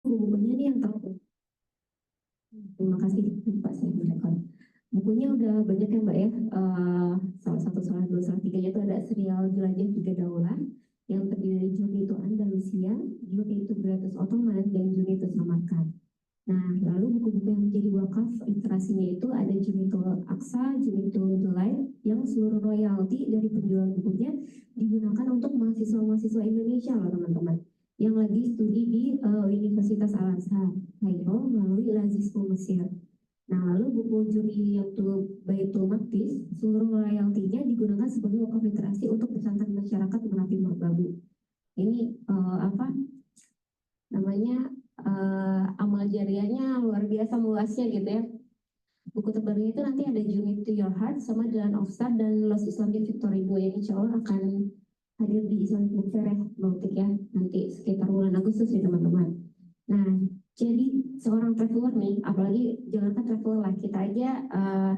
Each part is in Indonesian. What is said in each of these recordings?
Bukunya nih yang tahu. Terima kasih Pak saya direkod. Bukunya udah banyak ya Mbak ya. Salah satu, salah dua, salah tiganya itu ada serial Jelajah Tiga Daulah yang terdiri dari Juni itu Andalusia, Juni itu Gratus Ottoman, dan Juni itu Samarkand. Nah, lalu buku-buku yang menjadi wakaf literasinya itu ada Junito Aksa, Junito The Light, yang seluruh royalti dari penjualan bukunya digunakan untuk mahasiswa-mahasiswa Indonesia loh teman-teman, yang lagi studi di Universitas Al-Azhar, Kairo, melalui Lazisco Mesir. Nah, lalu buku juri yang tuh Baitul Maqdis, seluruh royaltinya digunakan sebagai wakaf literasi untuk pesantren masyarakat Merapi Merbabu. Ini apa namanya, amal jariahnya luar biasa luasnya gitu ya. Buku terbarunya itu nanti ada Journey to Your Heart sama Jalan of Star dan Lost Islamic Victory 2 yang insya Allah akan hadir di Islamic Book Fair ya, Baltic ya, nanti sekitar bulan Agustus ya teman-teman. Nah, jadi seorang traveler nih, apalagi jangankan traveler lah, kita aja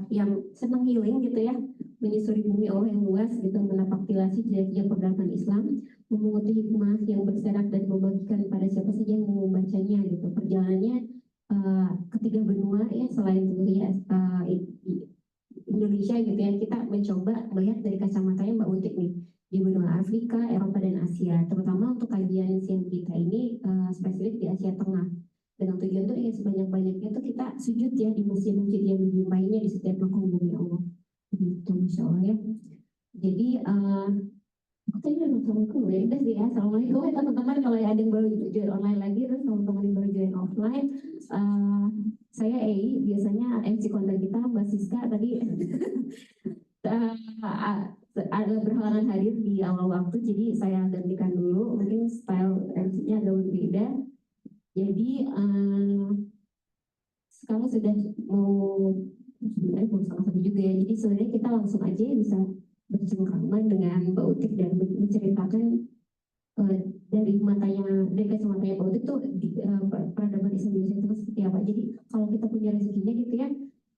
yang senang healing gitu ya, menyusuri bumi Allah yang luas gitu, menapaktilasi jejak peradaban Islam, memunguti hikmah yang berserak dan membagikan pada siapa saja yang mau membacanya gitu. Perjalanannya ketiga benua ya, selain tentunya Indonesia gitu ya, kita mencoba melihat dari kacamatanya Mbak Utik nih, di benua Afrika, Eropa, dan Asia, terutama untuk kajian siang kita ini spesifik di Asia Tengah, dengan tujuan tuh ingin sebanyak-banyaknya tuh kita sujud ya di masjid-masjid yang dijumpainya di setiap lengkung bumi Allah gitu, Masya Allah ya. Jadi aku udah Assalamualaikum ya, udah sih ya, Assalamualaikum ya teman-teman. Kalau ada yang baru join online lagi, terus teman-teman yang baru join offline, saya biasanya MC konten kita Mbak Siska tadi ada berhalangan hadir di awal waktu, jadi saya gantikan dulu, mungkin style MC-nya agak berbeda. Jadi sekarang sudah mau sebenarnya belum sama-sama juga ya, jadi sebenarnya kita langsung aja bisa bercengkraman dengan Mbak Utik dan menceritakan dari matanya, dari kacamatanya Mbak Utik tuh peradaban Islam di Asia Tengah seperti apa. Jadi kalau kita punya rezekinya gitu ya,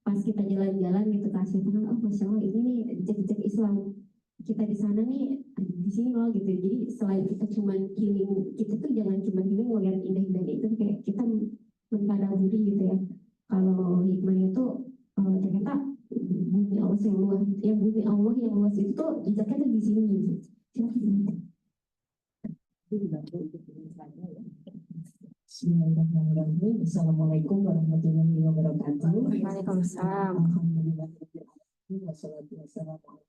pas kita jalan-jalan gitu ke Asia Tengah, oh Masya Allah ini nih jejak-jejak Islam kita di sana nih, di sini loh gitu. Jadi selain kita cuman healing, kita tuh jangan cuman healing melihat indah-indahnya itu, kayak kita mentadaburi gitu ya. Kalau hikmahnya tuh ternyata bumi Allah yang luas, yang bumi Allah yang luas itu tuh jejaknya tuh di sini gitu. Bismillahirrahmanirrahim. Assalamualaikum warahmatullahi wabarakatuh. Waalaikumsalam. Alhamdulillah. Wassalatu wassalamu ala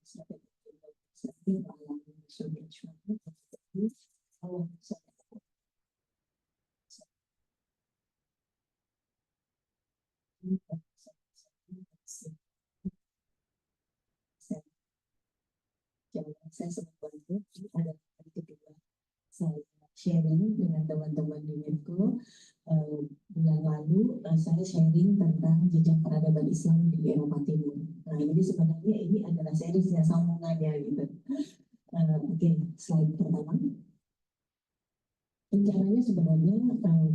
saya senang banget ada hari kedua saya sharing dengan teman-teman di Medco. Bulan lalu saya sharing tentang jejak peradaban Islam di Eropa Timur. Nah, jadi sebenarnya ini adalah seriesnya, sambungannya gitu. Oke, slide pertama. Rencananya sebenarnya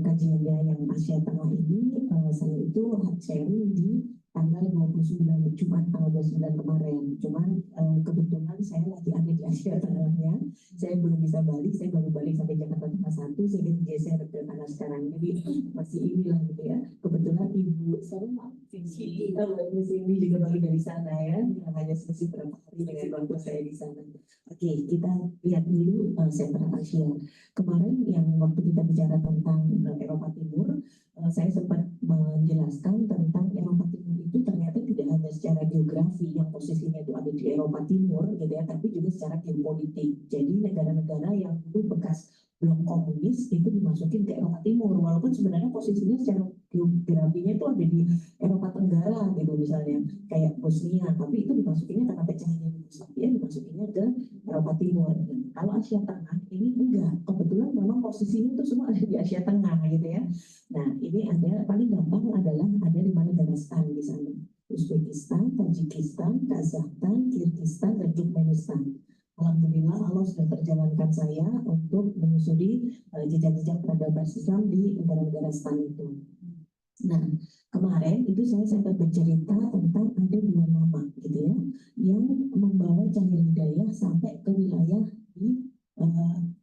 kajiannya yang Asia Tengah ini saya itu sharing di tanggal 29, Jumat tanggal 29 kemarin. Cuman kebetulan saya lagi ada di Asia Tengahnya, saya belum bisa balik, saya baru balik sampai Jakarta tanggal 1, sehingga digeser ke tanah sekarang. Jadi masih inilah gitu ya. Kebetulan Ibu sama Ibu Cindy juga balik dari sana ya, hanya selisih berapa hari dengan waktu saya di sana. Oke, kita lihat dulu sentra Asia. Kemarin yang waktu kita bicara tentang Eropa Timur, saya sempat menjelaskan tentang Eropa Timur itu ternyata tidak hanya secara geografi yang posisinya itu ada di Eropa Timur gitu ya, tapi juga secara geopolitik. Jadi negara-negara yang dulu bekas blok komunis itu dimasukin ke Eropa Timur, walaupun sebenarnya posisinya secara geografinya itu ada di Eropa Tenggara gitu misalnya, kayak Bosnia, tapi itu dimasukinnya karena pecahnya Yugoslavia, dimasukinnya ke Eropa Timur. Kalau Asia Tengah ini enggak, kebetulan memang posisinya itu semua ada di Asia Tengah gitu ya. Nah, ini ada paling gampang adalah ada 5 negara stan di sana. Uzbekistan, Tajikistan, Kazakhstan, Kyrgyzstan, dan Turkmenistan. Alhamdulillah Allah sudah terjalankan saya untuk menyusuri jejak-jejak peradaban Islam di negara-negara stan itu. Nah, kemarin itu saya sempat bercerita tentang ada 2 nama gitu ya, yang membawa cahaya hidayah sampai ke wilayah di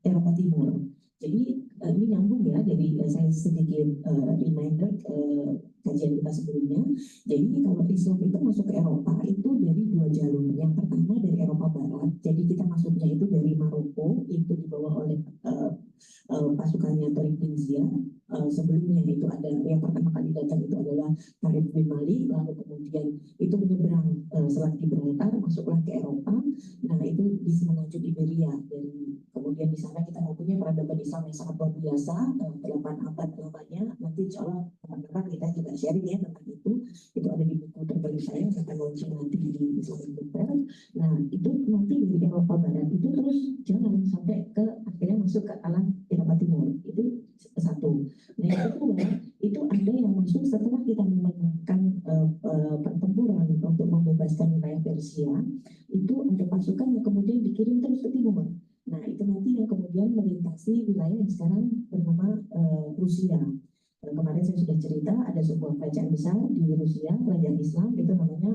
Eropa Timur. Jadi ini nyambung ya, jadi saya sedikit reminder kajian kita sebelumnya. Jadi kalau Islam itu masuk ke Eropa itu dari dua jalur. Yang pertama dari Eropa Barat, jadi kita masuknya itu dari Maroko, itu dibawa oleh pasukannya Torik bin Ziyad. Sebelumnya itu ada yang pertama kali datang itu adalah Khalid bin Malik, lalu kemudian itu menyeberang Selat Gibraltar, masuklah ke Eropa. Nah itu di semenanjung Iberia, dan kemudian di sana kita mempunyai peradaban Islam yang sangat luar biasa, 8 abad lamanya. Nanti insya Allah kapan-kapan kita juga sharing ya tentang itu ada di buku terbaru saya yang akan launching nanti di Islamic Bookfair. Nah itu nanti di Eropa Barat itu terus jalan sampai ke akhirnya masuk ke alam Eropa Timur, itu satu. Nah yang kedua itu ada yang masuk setelah kita memenangkan pertempuran untuk membebaskan wilayah Persia, itu ada pasukan yang kemudian dikirim terus ke timur. Nah itu nanti yang kemudian melintasi wilayah yang sekarang bernama Rusia. Kemarin saya sudah cerita ada sebuah kerajaan besar di Rusia, kerajaan Islam itu namanya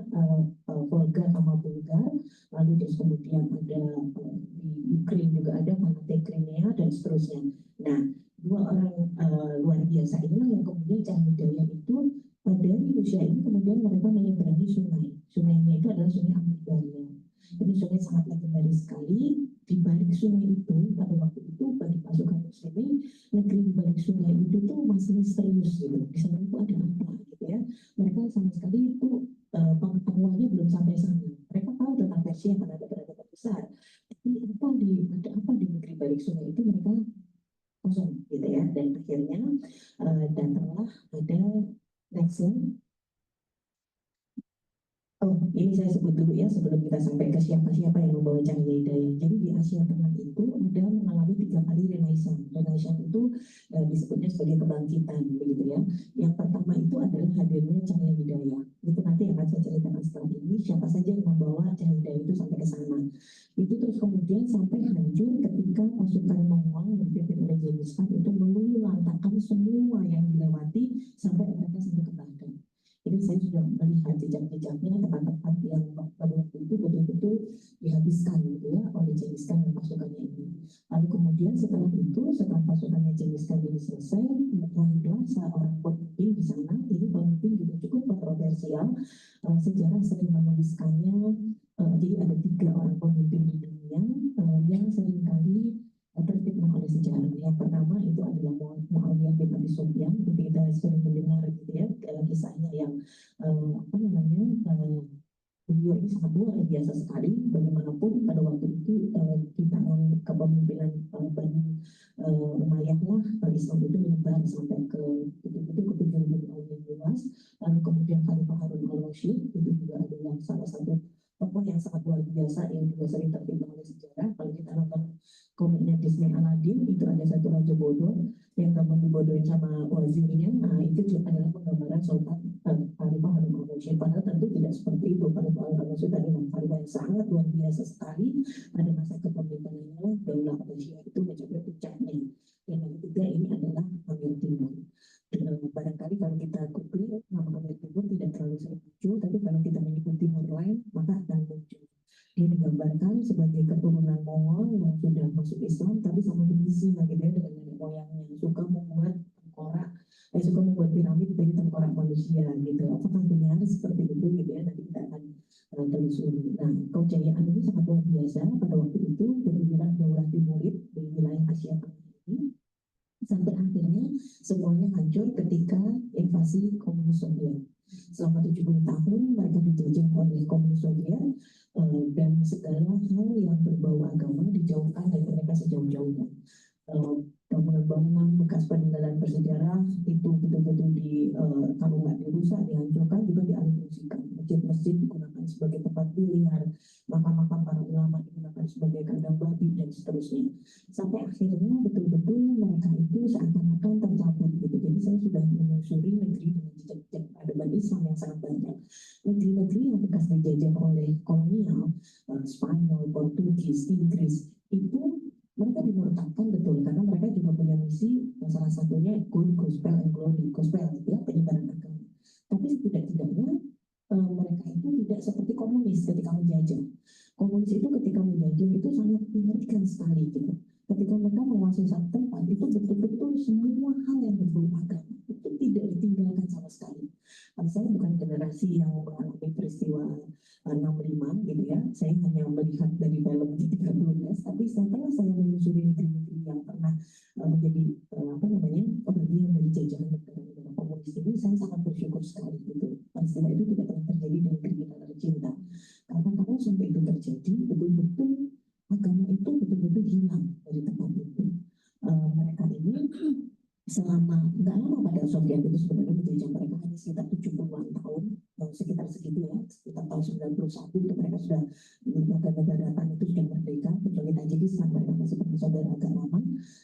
Volga sama Bulgar. Lalu terus kemudian ada di Ukraina juga ada Panate Crimea dan seterusnya. Nah dua orang luar biasa inilah yang kemudian Cahidaya itu dari Rusia ini kemudian mereka menyeberangi sungai. Sungainya itu adalah sungai Amudanya. Ini sungai sangat legendaris sekali. Di balik sungai itu pada waktu itu bagi pasukan muslimin, negeri di balik sungai itu tuh masih misterius gitu. Di sana itu ada apa gitu ya. Mereka sama sekali itu pengetahuannya belum sampai sana. Mereka tahu tentang Persia karena ada peradaban besar. Tapi ada apa di negeri balik sungai itu mereka kosong gitu ya. Dan akhirnya datanglah ada Nexon. Oh, ini saya sebut dulu ya sebelum kita sampai ke siapa-siapa yang membawa Cahaya Hidayah. Jadi di Asia Tengah itu ada mengalami 3 kali Renaissance. Renaissance itu disebutnya sebagai kebangkitan, begitu ya. Yang pertama itu adalah hadirnya Cahaya Hidayah. Itu nanti akan saya ceritakan setelah ini siapa saja yang membawa Cahaya Hidayah itu sampai ke sana. Itu terus kemudian sampai hancur ketika pasukan Mongol yang dipimpin oleh Genghis Khan itu meluluhlantakkan semua yang dilewati sampai mereka sampai ke Baghdad. Jadi saya sudah melihat jejak-jejaknya tempat-tempat yang pada waktu itu betul-betul dihabiskan gitu ya oleh Genghis Khan dan pasukannya ini. Lalu kemudian setelah itu, setelah pasukannya Genghis Khan ini selesai, lahirlah seorang pemimpin di sana. Ini pemimpin juga cukup kontroversial. Sejarah sering menuliskannya. Jadi ada 3 orang pemimpin di dunia yang seringkali terfitnah oleh sejarah. Yang pertama itu adalah Muawiyah bin Abi Sufyan. Kita sering mendengar gitu ya kisahnya yang apa namanya beliau ini sangat luar biasa sekali. Bagaimanapun pada waktu itu kita kepemimpinan Bani Umayyah lah Islam itu menyebar sampai ke penjuru tahun yang luas. Lalu kemudian Khalifah Harun al-Rashid itu juga adalah salah satu tokoh yang sangat luar biasa yang juga sering terfitnah oleh sejarah. Kalau kita nonton komiknya Disney Aladdin itu ada satu raja bodoh yang gampang dibodohin sama wazirnya. Nah itu juga adalah penggambaran Sultan Khalifah Harun al-Rashid. Padahal tentu tidak seperti itu. Khalifah Harun al-Rashid adalah khalifah yang sangat luar biasa sekali. Pada masa kepemimpinannya Daulah Abbasiyah itu mencapai puncaknya. Yang ketiga ini adalah Amir Timur. Barangkali kalau kita google nama Amir Timur tidak terlalu sering muncul, tapi kalau kita menyebut Timur lain maka akan muncul. Dia digambarkan sebagai keturunan Mongol yang sudah masuk Islam tapi sama berisi gitu ya dengan nenek moyangnya, suka membuat tengkorak, suka membuat piramid dari tengkorak manusia gitu. Apakah benar seperti itu gitu ya? Nanti kita akan telusuri. Nah, kejayaan ini sangat luar biasa pada waktu itu bergiliran Daulah Timurid di wilayah Asia Tengah ini sampai akhirnya semuanya hancur ketika invasi komunis Soviet. Selama 70 tahun mereka dijajah oleh komunis Soviet dan segala hal yang berbau agama dijauhkan dari mereka sejauh-jauhnya. Bangunan-bangunan bekas peninggalan bersejarah itu betul-betul kalau nggak dirusak, dihancurkan, juga dialihfungsikan. Masjid-masjid digunakan sebagai tempat biliar, makam-makam para ulama digunakan sebagai kandang babi dan seterusnya. Sampai akhirnya betul-betul mereka itu seakan-akan tercabut gitu. Jadi saya sudah menyusuri negeri dengan jejak-jejak peradaban Islam yang sangat banyak. Negeri-negeri yang bekas dijajah oleh kolonial, Spanyol, Portugis, Inggris, itu mereka dimurtadkan betul karena mereka juga punya misi salah satunya gospel and glory, gospel ya penyebaran agama. Tapi setidak-tidaknya mereka itu tidak seperti komunis ketika menjajah. Komunis itu ketika menjajah itu sangat mengerikan sekali gitu. Ketika mereka menguasai satu tempat itu betul-betul tertinggalkan sama sekali. Saya bukan generasi yang mengalami peristiwa 65 gitu ya. Saya hanya melihat dari film G13, tapi setelah saya menyusuri negeri-negeri yang pernah menjadi apa namanya bagian dari jajahan negara-negara komunis ini, saya sangat bersyukur sekali gitu. Peristiwa itu tidak pernah terjadi di negeri kita tercinta. Karena kalau sampai itu terjadi, betul-betul agama itu betul-betul hilang dari tempat itu. Mereka ini selama nggak lama pada Soviet itu sebenarnya menjajah mereka hanya sekitar 70-an tahun, sekitar segitu ya, sekitar tahun 91 itu mereka sudah negara-negara itu sudah merdeka, kecuali Tajikistan mereka masih bersaudara agak lama.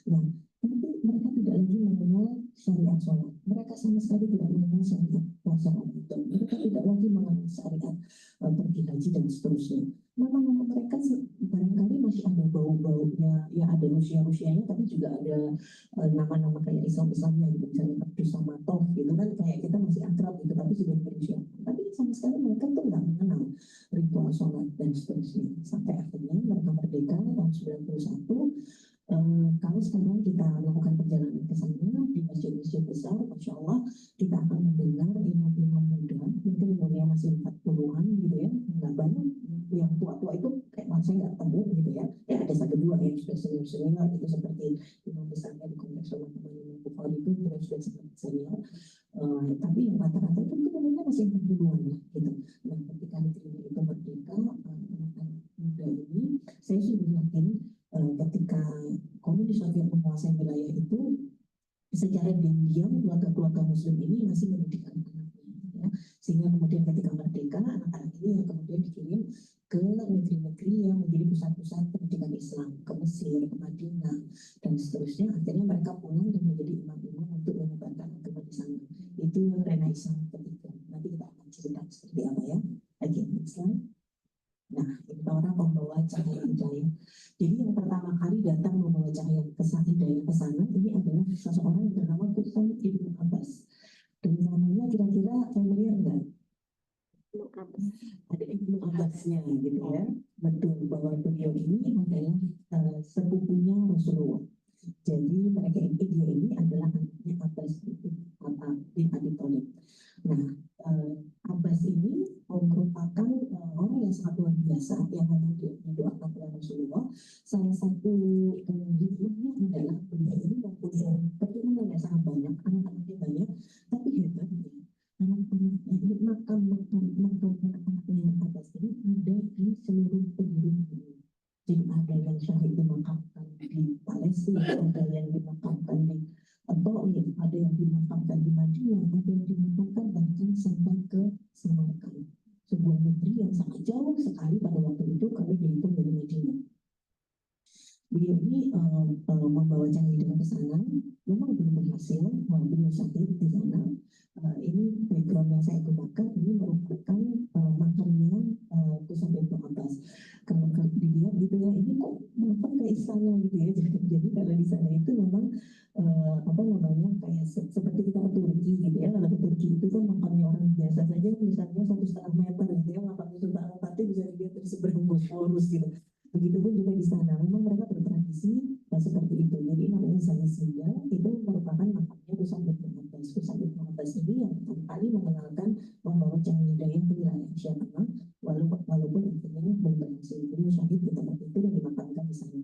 Nah, tapi mereka tidak lagi mengenal syariat sholat. Mereka sama sekali tidak mengenal syariat puasa Ramadan. Mereka tidak lagi mengenal syariat pergi haji dan seterusnya. Nama-nama mereka barangkali masih ada bau-baunya, ya ada Rusia-Rusianya, tapi juga ada nama-nama kayak Islam-Islamnya gitu, misalnya Abdus Samatov gitu kan, kayak kita masih akrab gitu, tapi sudah berusia. Tapi sama sekali mereka tuh nggak mengenal ritual sholat dan seterusnya. Sampai akhirnya mereka merdeka tahun 91. Kalau sekarang kita melakukan perjalanan ke sana di masjid-masjid besar, Masya Allah, kita akan mendengar imam-imam muda, mungkin umurnya masih 40-an gitu ya, nggak banyak. Yang tua-tua itu kayak saya nggak ketemu gitu ya. Ya ada satu dua yang sudah senior-senior itu, seperti imam besarnya di kompleks sholat Imam Bukhari itu sudah sangat senior. Tapi yang rata-rata itu umurnya masih 40-an ya gitu. Nah, ketika negeri itu merdeka, anak-anak muda ini, saya sudah yakin ketika komunis Soviet menguasai wilayah itu, secara diam-diam keluarga-keluarga Muslim ini masih mendidik anak-anaknya, ya. Sehingga kemudian ketika merdeka, anak-anak ini yang kemudian dikirim ke negeri-negeri yang menjadi pusat-pusat pendidikan Islam, ke Mesir, ke Madinah, dan seterusnya. Akhirnya mereka pulang dan menjadi imam-imam untuk menyebarkan agama di sana. Itu Renaissance ketiga. Nanti kita akan cerita seperti apa ya. Again, Islam. Nah, ini orang membawa cahaya-cahaya. Jadi yang pertama kali datang membawa cahaya hidayah ke sana ini adalah seseorang yang bernama Kusam Ibnu Abbas. Dan namanya kira-kira familiar nggak? Ada Ibnu Abbasnya gitu ya. Betul bahwa beliau ini adalah sepupunya Rasulullah. Jadi mereka dia ini adalah anaknya Abbas bin Abi Thalib. Nah, Abbas ini merupakan orang yang sangat luar biasa yang memang didoakan oleh Rasulullah. Salah satu hikmahnya adalah beliau ini mempunyai keturunan yang sangat banyak, anak-anaknya banyak, tapi hebatnya anak-anaknya, makam anak-anaknya Abbas ini ada di seluruh penjuru dunia. Jadi ada yang syahid dimakamkan di Palestina, ada yang dimakamkan di Taif, ada yang dimakamkan di Madinah, ada yang dimakamkan bahkan sampai ke Samarkand, sebuah negeri yang sangat jauh sekali pada waktu itu kalau dihitung dari Madinah. Beliau ini membawa cahaya dengan ke sana, memang belum berhasil, beliau sakit di sana. Ini background yang saya gunakan, ini merupakan makamnya Kusam Ibnu Abbas. Kalau dilihat gitu ya, ini kok makam kayak istana gitu ya. Jadi kalau di sana itu memang apa namanya kayak seperti kita ke Turki gitu ya. Kalau ke Turki itu kan makamnya orang biasa saja, misalnya 1,5 meter gitu ya, makamnya Sultan Al-Fatih bisa dilihat dari seberang Bosphorus gitu. Begitupun juga di sana, memang mereka bertradisi seperti itu. Jadi namanya Zanzibar itu merupakan makamnya Kusam Ibnu Abbas. Kusam Ibnu Abbas ini yang pertama kali mengenalkan membawa cahaya hidayah ke wilayah Asia Tengah, walaupun akhirnya belum berhasil. Beliau syahid di tempat itu dan dimakamkan di sana.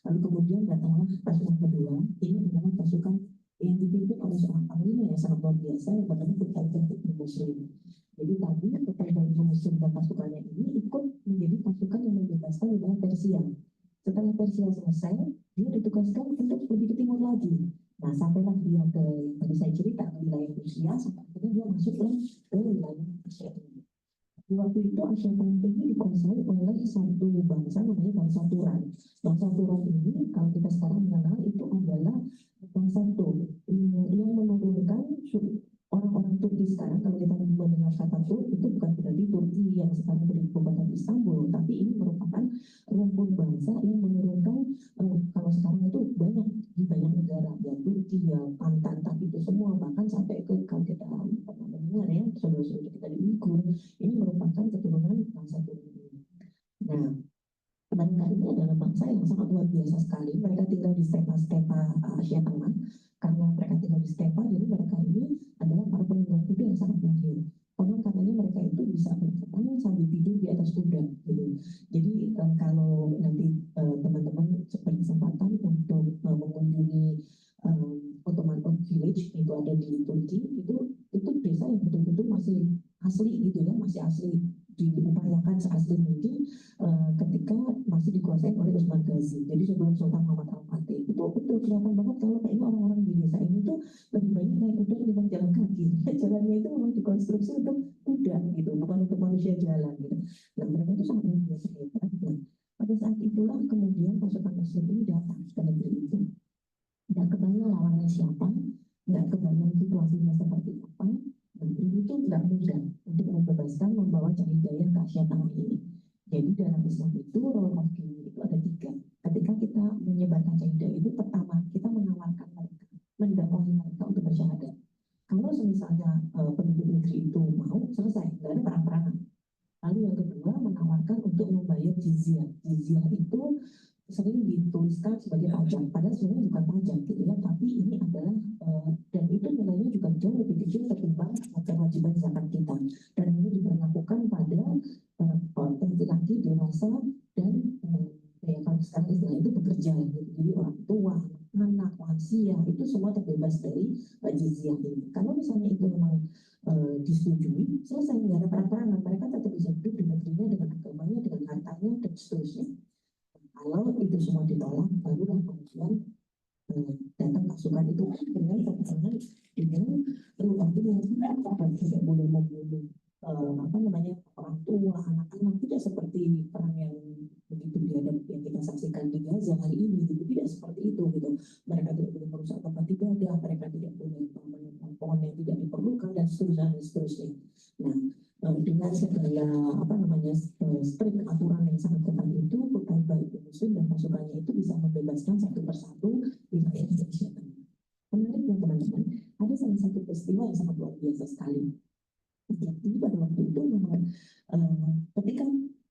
Lalu kemudian datanglah pasukan kedua. Ini adalah pasukan yang dipimpin oleh seorang panglima yang sangat luar biasa yang bernama Qutaidah bin Muslim. Jadi tadi Qutaidah bin Muslim dan pasukannya ini ikut menjadi pasukan yang membebaskan wilayah Persia. Setelah Persia selesai, dia ditugaskan untuk pergi ke timur lagi. Nah, sampailah dia ke, tadi saya cerita, ke wilayah Rusia, sampai akhirnya dia masuk ke wilayah Asia Tengah. Di waktu itu Asia Tengah ini dikuasai oleh satu bangsa namanya bangsa Turan. Bangsa Turan ini kalau kita sekarang mengenal itu adalah bangsa Turk yang menurunkan orang-orang Turki sekarang. Kalau kita mendengar kata Turk itu bukan berarti Turki yang sekarang beribu kota di Istanbul, tapi ini merupakan rumpun bangsa yang menurunkan kalau sekarang itu banyak di banyak negara, ya Turki, ya Pantan, tapi itu semua bahkan sampai ke kalau kita pernah mendengar ya saudara-saudara kita di Uyghur, ini merupakan keturunan bangsa Turki. Nah, mereka ini adalah bangsa yang sangat luar biasa sekali. Mereka tinggal di stepa-stepa Asia Tengah. Karena mereka tinggal di stepa, jadi mereka ini adalah waktu ada di Turki itu desa yang betul-betul masih asli gitu ya, masih asli, diupayakan seasli mungkin ketika masih dikuasai oleh Utsman Ghazi. Jadi sebelum Sultan Muhammad Al-Fatih itu betul kelihatan banget kalau kayaknya orang-orang di desa ini tuh lebih banyak naik kuda dibanding jalan kaki. Jalannya itu memang dikonstruksi untuk kuda gitu, bukan untuk manusia jalan gitu. Nah mereka itu sangat luar biasa hebat. Nah, pada saat itulah kemudian pasukan Muslim ini datang ke negeri itu. Nggak kebayang lawannya siapa, nggak kebayang situasinya seperti apa. Dan ini tuh nggak mudah untuk membebaskan, membawa Cahidayah ke Asia Tengah ini. Jadi dalam Islam itu role of king itu ada 3. Ketika kita menyebarkan Cahidayah itu, pertama kita menawarkan mereka, mendakwahi mereka untuk bersyahadat. Kalau misalnya penduduk negeri itu mau, selesai, nggak ada perang-perangan. Lalu yang kedua menawarkan untuk membayar jizyah. Jizyah itu sering dituliskan sebagai pajak, padahal sebenarnya bukan pajak gitu ya, tapi ini adalah dan itu nilainya juga jauh lebih kecil ketimbang kewajiban zakat kita. Dan ini diberlakukan pada laki-laki dewasa dan ya kalau sekarang istilah itu bekerja gitu. Jadi orang tua, anak, lansia itu semua terbebas dari jizyah ini. Kalau misalnya itu memang disetujui, selesai, nggak ada perang-perangan, mereka tetap bisa hidup di negerinya dengan agamanya, dengan hartanya dan seterusnya. Kalau itu semua ditolak, barulah kemudian datang pasukan itu dengan pertengahan dengan rule yang tidak boleh membunuh orang tua, anak-anak, tidak seperti perang yang begitu dihadapi yang kita saksikan di Gaza hari ini, gitu. Tidak seperti itu gitu. Mereka tidak boleh merusak tempat ibadah, mereka tidak boleh menebang pohon yang tidak diperlukan dan seterusnya. Nah, dengan segala strict aturan yang sangat ketat itu, Qutaibah ibn Muslim dan pasukannya itu bisa membebaskan satu persatu wilayah Indonesia. Menariknya teman-teman, ada salah satu peristiwa yang sangat luar biasa sekali. Jadi pada waktu itu memang ketika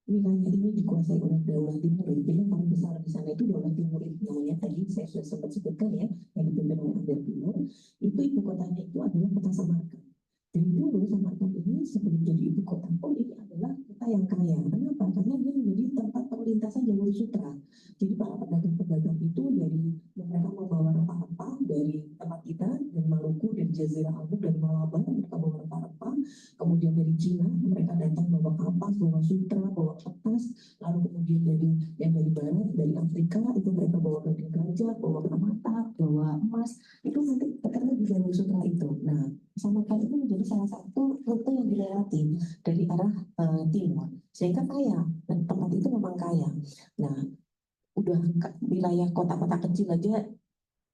wilayah ini dikuasai oleh Daulah Timur, yang paling besar di sana itu Daulah Timur itu namanya, tadi saya sudah sempat sebutkan ya, yang dipimpin oleh Amir Timur. Itu ibu kotanya itu adalah kota Samarkand. Dan dulu Samarkand ini sebelum jadi ibu kota pun ini adalah kota yang kaya. Kenapa? Karena dia menjadi tempat perlintasan jalur sutra. Jadi para pedagang-pedagang itu dari mereka membawa rempah-rempah dari tempat kita, dari Maluku, dari Jazirah Arab, dari Malabar, mereka bawa rempah-rempah. Kemudian dari Cina mereka datang bawa kapas, bawa sutra, bawa kertas. Lalu kemudian dari barat, dari Afrika itu mereka bawa daging gajah, bawa permata, bawa emas. Itu nanti ketemu di jalur sutra itu. Nah, Samarkand itu menjadi salah satu rute yang dilewati dari arah timur, sehingga kaya, dan tempat itu memang kaya. Nah, udah wilayah kota-kota kecil aja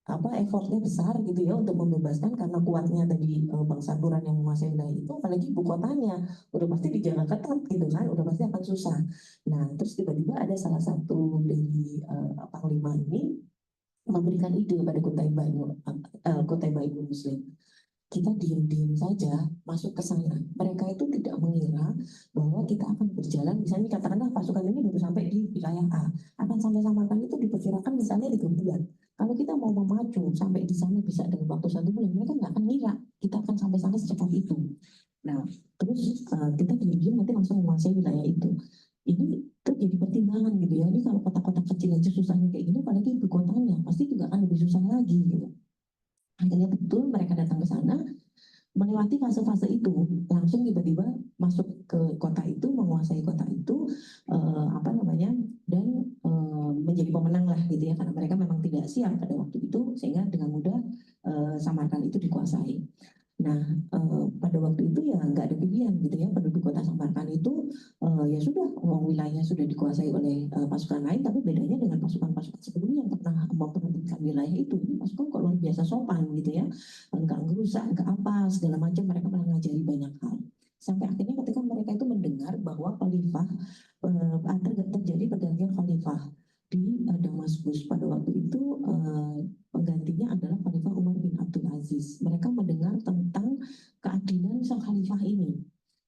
effortnya besar gitu ya untuk membebaskan, karena kuatnya tadi bangsa Turan yang menguasai wilayah itu, apalagi ibu kotanya udah pasti dijaga ketat gitu kan, udah pasti akan susah. Nah, terus tiba-tiba ada salah satu dari panglima ini memberikan ide pada Qutaibah ibn Muslim. Kita diam-diam saja masuk ke sana. Mereka itu tidak mengira bahwa kita akan berjalan, misalnya katakanlah pasukan ini baru sampai di wilayah A, akan sampai Samarkand itu diperkirakan misalnya 3 bulan. Kalau kita mau memacu sampai di sana bisa dalam waktu 1 bulan, mereka nggak akan ngira kita akan sampai sana secepat itu. Nah, terus kita diam-diam nanti langsung menguasai wilayah itu. Ini terjadi pertimbangan gitu ya. Ini kalau kota-kota kecil aja susahnya kayak gini, apalagi ibu kotanya pasti juga akan lebih susah lagi gitu. Akhirnya betul mereka datang ke sana, melewati fase-fase itu, langsung tiba-tiba masuk ke kota itu, menguasai kota itu, dan menjadi pemenang lah gitu ya, karena mereka memang tidak siap pada waktu itu, sehingga dengan mudah Samarkand itu dikuasai. Nah, pada waktu itu ya nggak ada pilihan gitu ya, penduduk kota Samarkand itu ya sudah, wilayahnya sudah dikuasai oleh pasukan lain, tapi bedanya dengan pasukan-pasukan sebelumnya yang pernah memperebutkan wilayah itu, ini pasukan kok luar biasa sopan gitu ya, nggak ngerusak, nggak apa, segala macam, mereka malah ngajari banyak hal. Sampai akhirnya ketika mereka itu mendengar bahwa khalifah terjadi pergantian khalifah di Damaskus pada waktu itu, penggantinya adalah Khalifah Umar bin Abdul Aziz. Mereka mendengar tentang keadilan sang khalifah ini.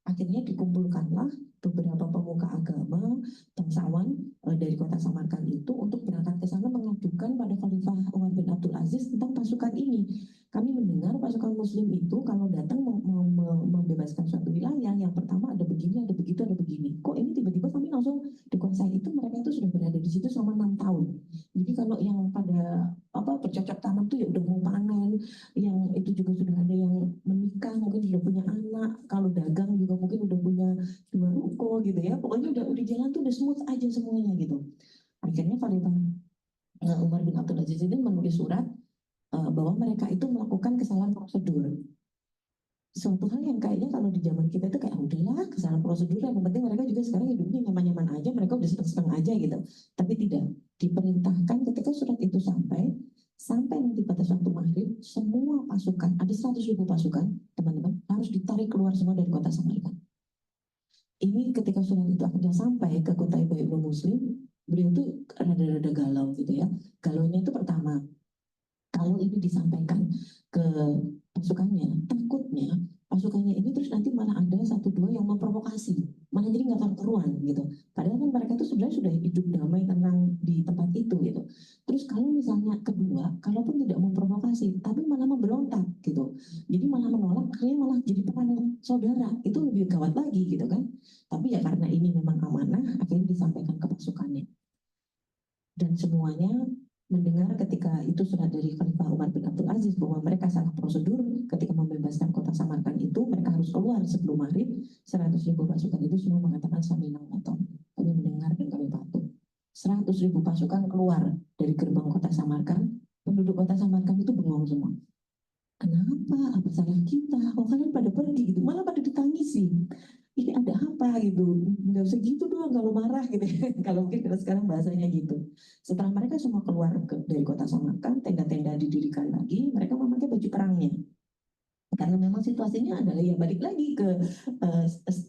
Akhirnya dikumpulkanlah beberapa pemuka agama, bangsawan dari kota Samarkand itu untuk berangkat ke sana mengadukan pada Khalifah Umar bin Abdul Aziz tentang pasukan ini. Kami mendengar pasukan Muslim itu kalau datang membebaskan suatu wilayah, yang pertama ada begini, ada begitu, ada begini. Kok ini tiba-tiba kami langsung dikuasai? Itu mereka itu sudah berada di situ selama 6 tahun. Jadi kalau yang pada bercocok tanam tuh ya udah mau panen, yang itu juga sudah ada yang menikah, mungkin sudah punya anak, kalau dagang juga mungkin udah punya 2 ruko gitu ya, pokoknya udah jalan tuh udah smooth aja semuanya gitu. Akhirnya Khalifah Umar bin Abdul Aziz ini menulis surat bahwa mereka itu melakukan kesalahan prosedur, suatu hal yang kayaknya kalau di zaman kita itu kayak udahlah kesalahan prosedur, yang penting mereka juga sekarang hidupnya nyaman-nyaman aja, mereka udah seneng-seneng aja gitu. Tapi tidak, diperintahkan ketika surat itu sampai nanti batas waktu maghrib, semua pasukan, ada 100.000 pasukan, teman-teman, harus ditarik keluar semua dari kota Samarkand. Ini ketika surat itu akhirnya sampai ke kota Ibnu Muslim, beliau tuh rada-rada galau gitu ya. Galaunya itu pertama, kalau ini disampaikan ke pasukannya, takutnya pasukannya ini terus nanti malah ada 1-2 yang memprovokasi, malah jadi nggak karuan gitu. Padahal kan mereka itu sebenarnya sudah hidup damai tenang di tempat itu gitu. Terus kalau misalnya kedua, kalaupun tidak memprovokasi, tapi malah memberontak gitu, jadi malah menolak, akhirnya malah jadi perang saudara, itu lebih gawat lagi gitu kan. Tapi ya karena ini memang amanah, akhirnya disampaikan ke pasukannya. Dan semuanya mendengar ketika itu surat dari Khalifah Umar bin Abdul Aziz bahwa mereka salah prosedur ketika membebaskan kota Samarkand itu, mereka harus keluar sebelum maghrib. 100.000 pasukan itu semua mengatakan samina wa ta'na, kami mendengar dan kami patuh. 100.000 pasukan keluar dari gerbang kota Samarkand, penduduk kota Samarkand itu bengong semua. Kenapa? Apa salah kita? Kok kalian pada pergi gitu? Malah pada ditangisi. Ini ada apa gitu? Nggak usah gitu doang kalau marah gitu ya. Kalau mungkin kalau sekarang bahasanya gitu. Setelah mereka semua keluar dari kota Samarkand, tenda-tenda didirikan lagi, mereka memakai baju perangnya. Karena memang situasinya adalah ya balik lagi ke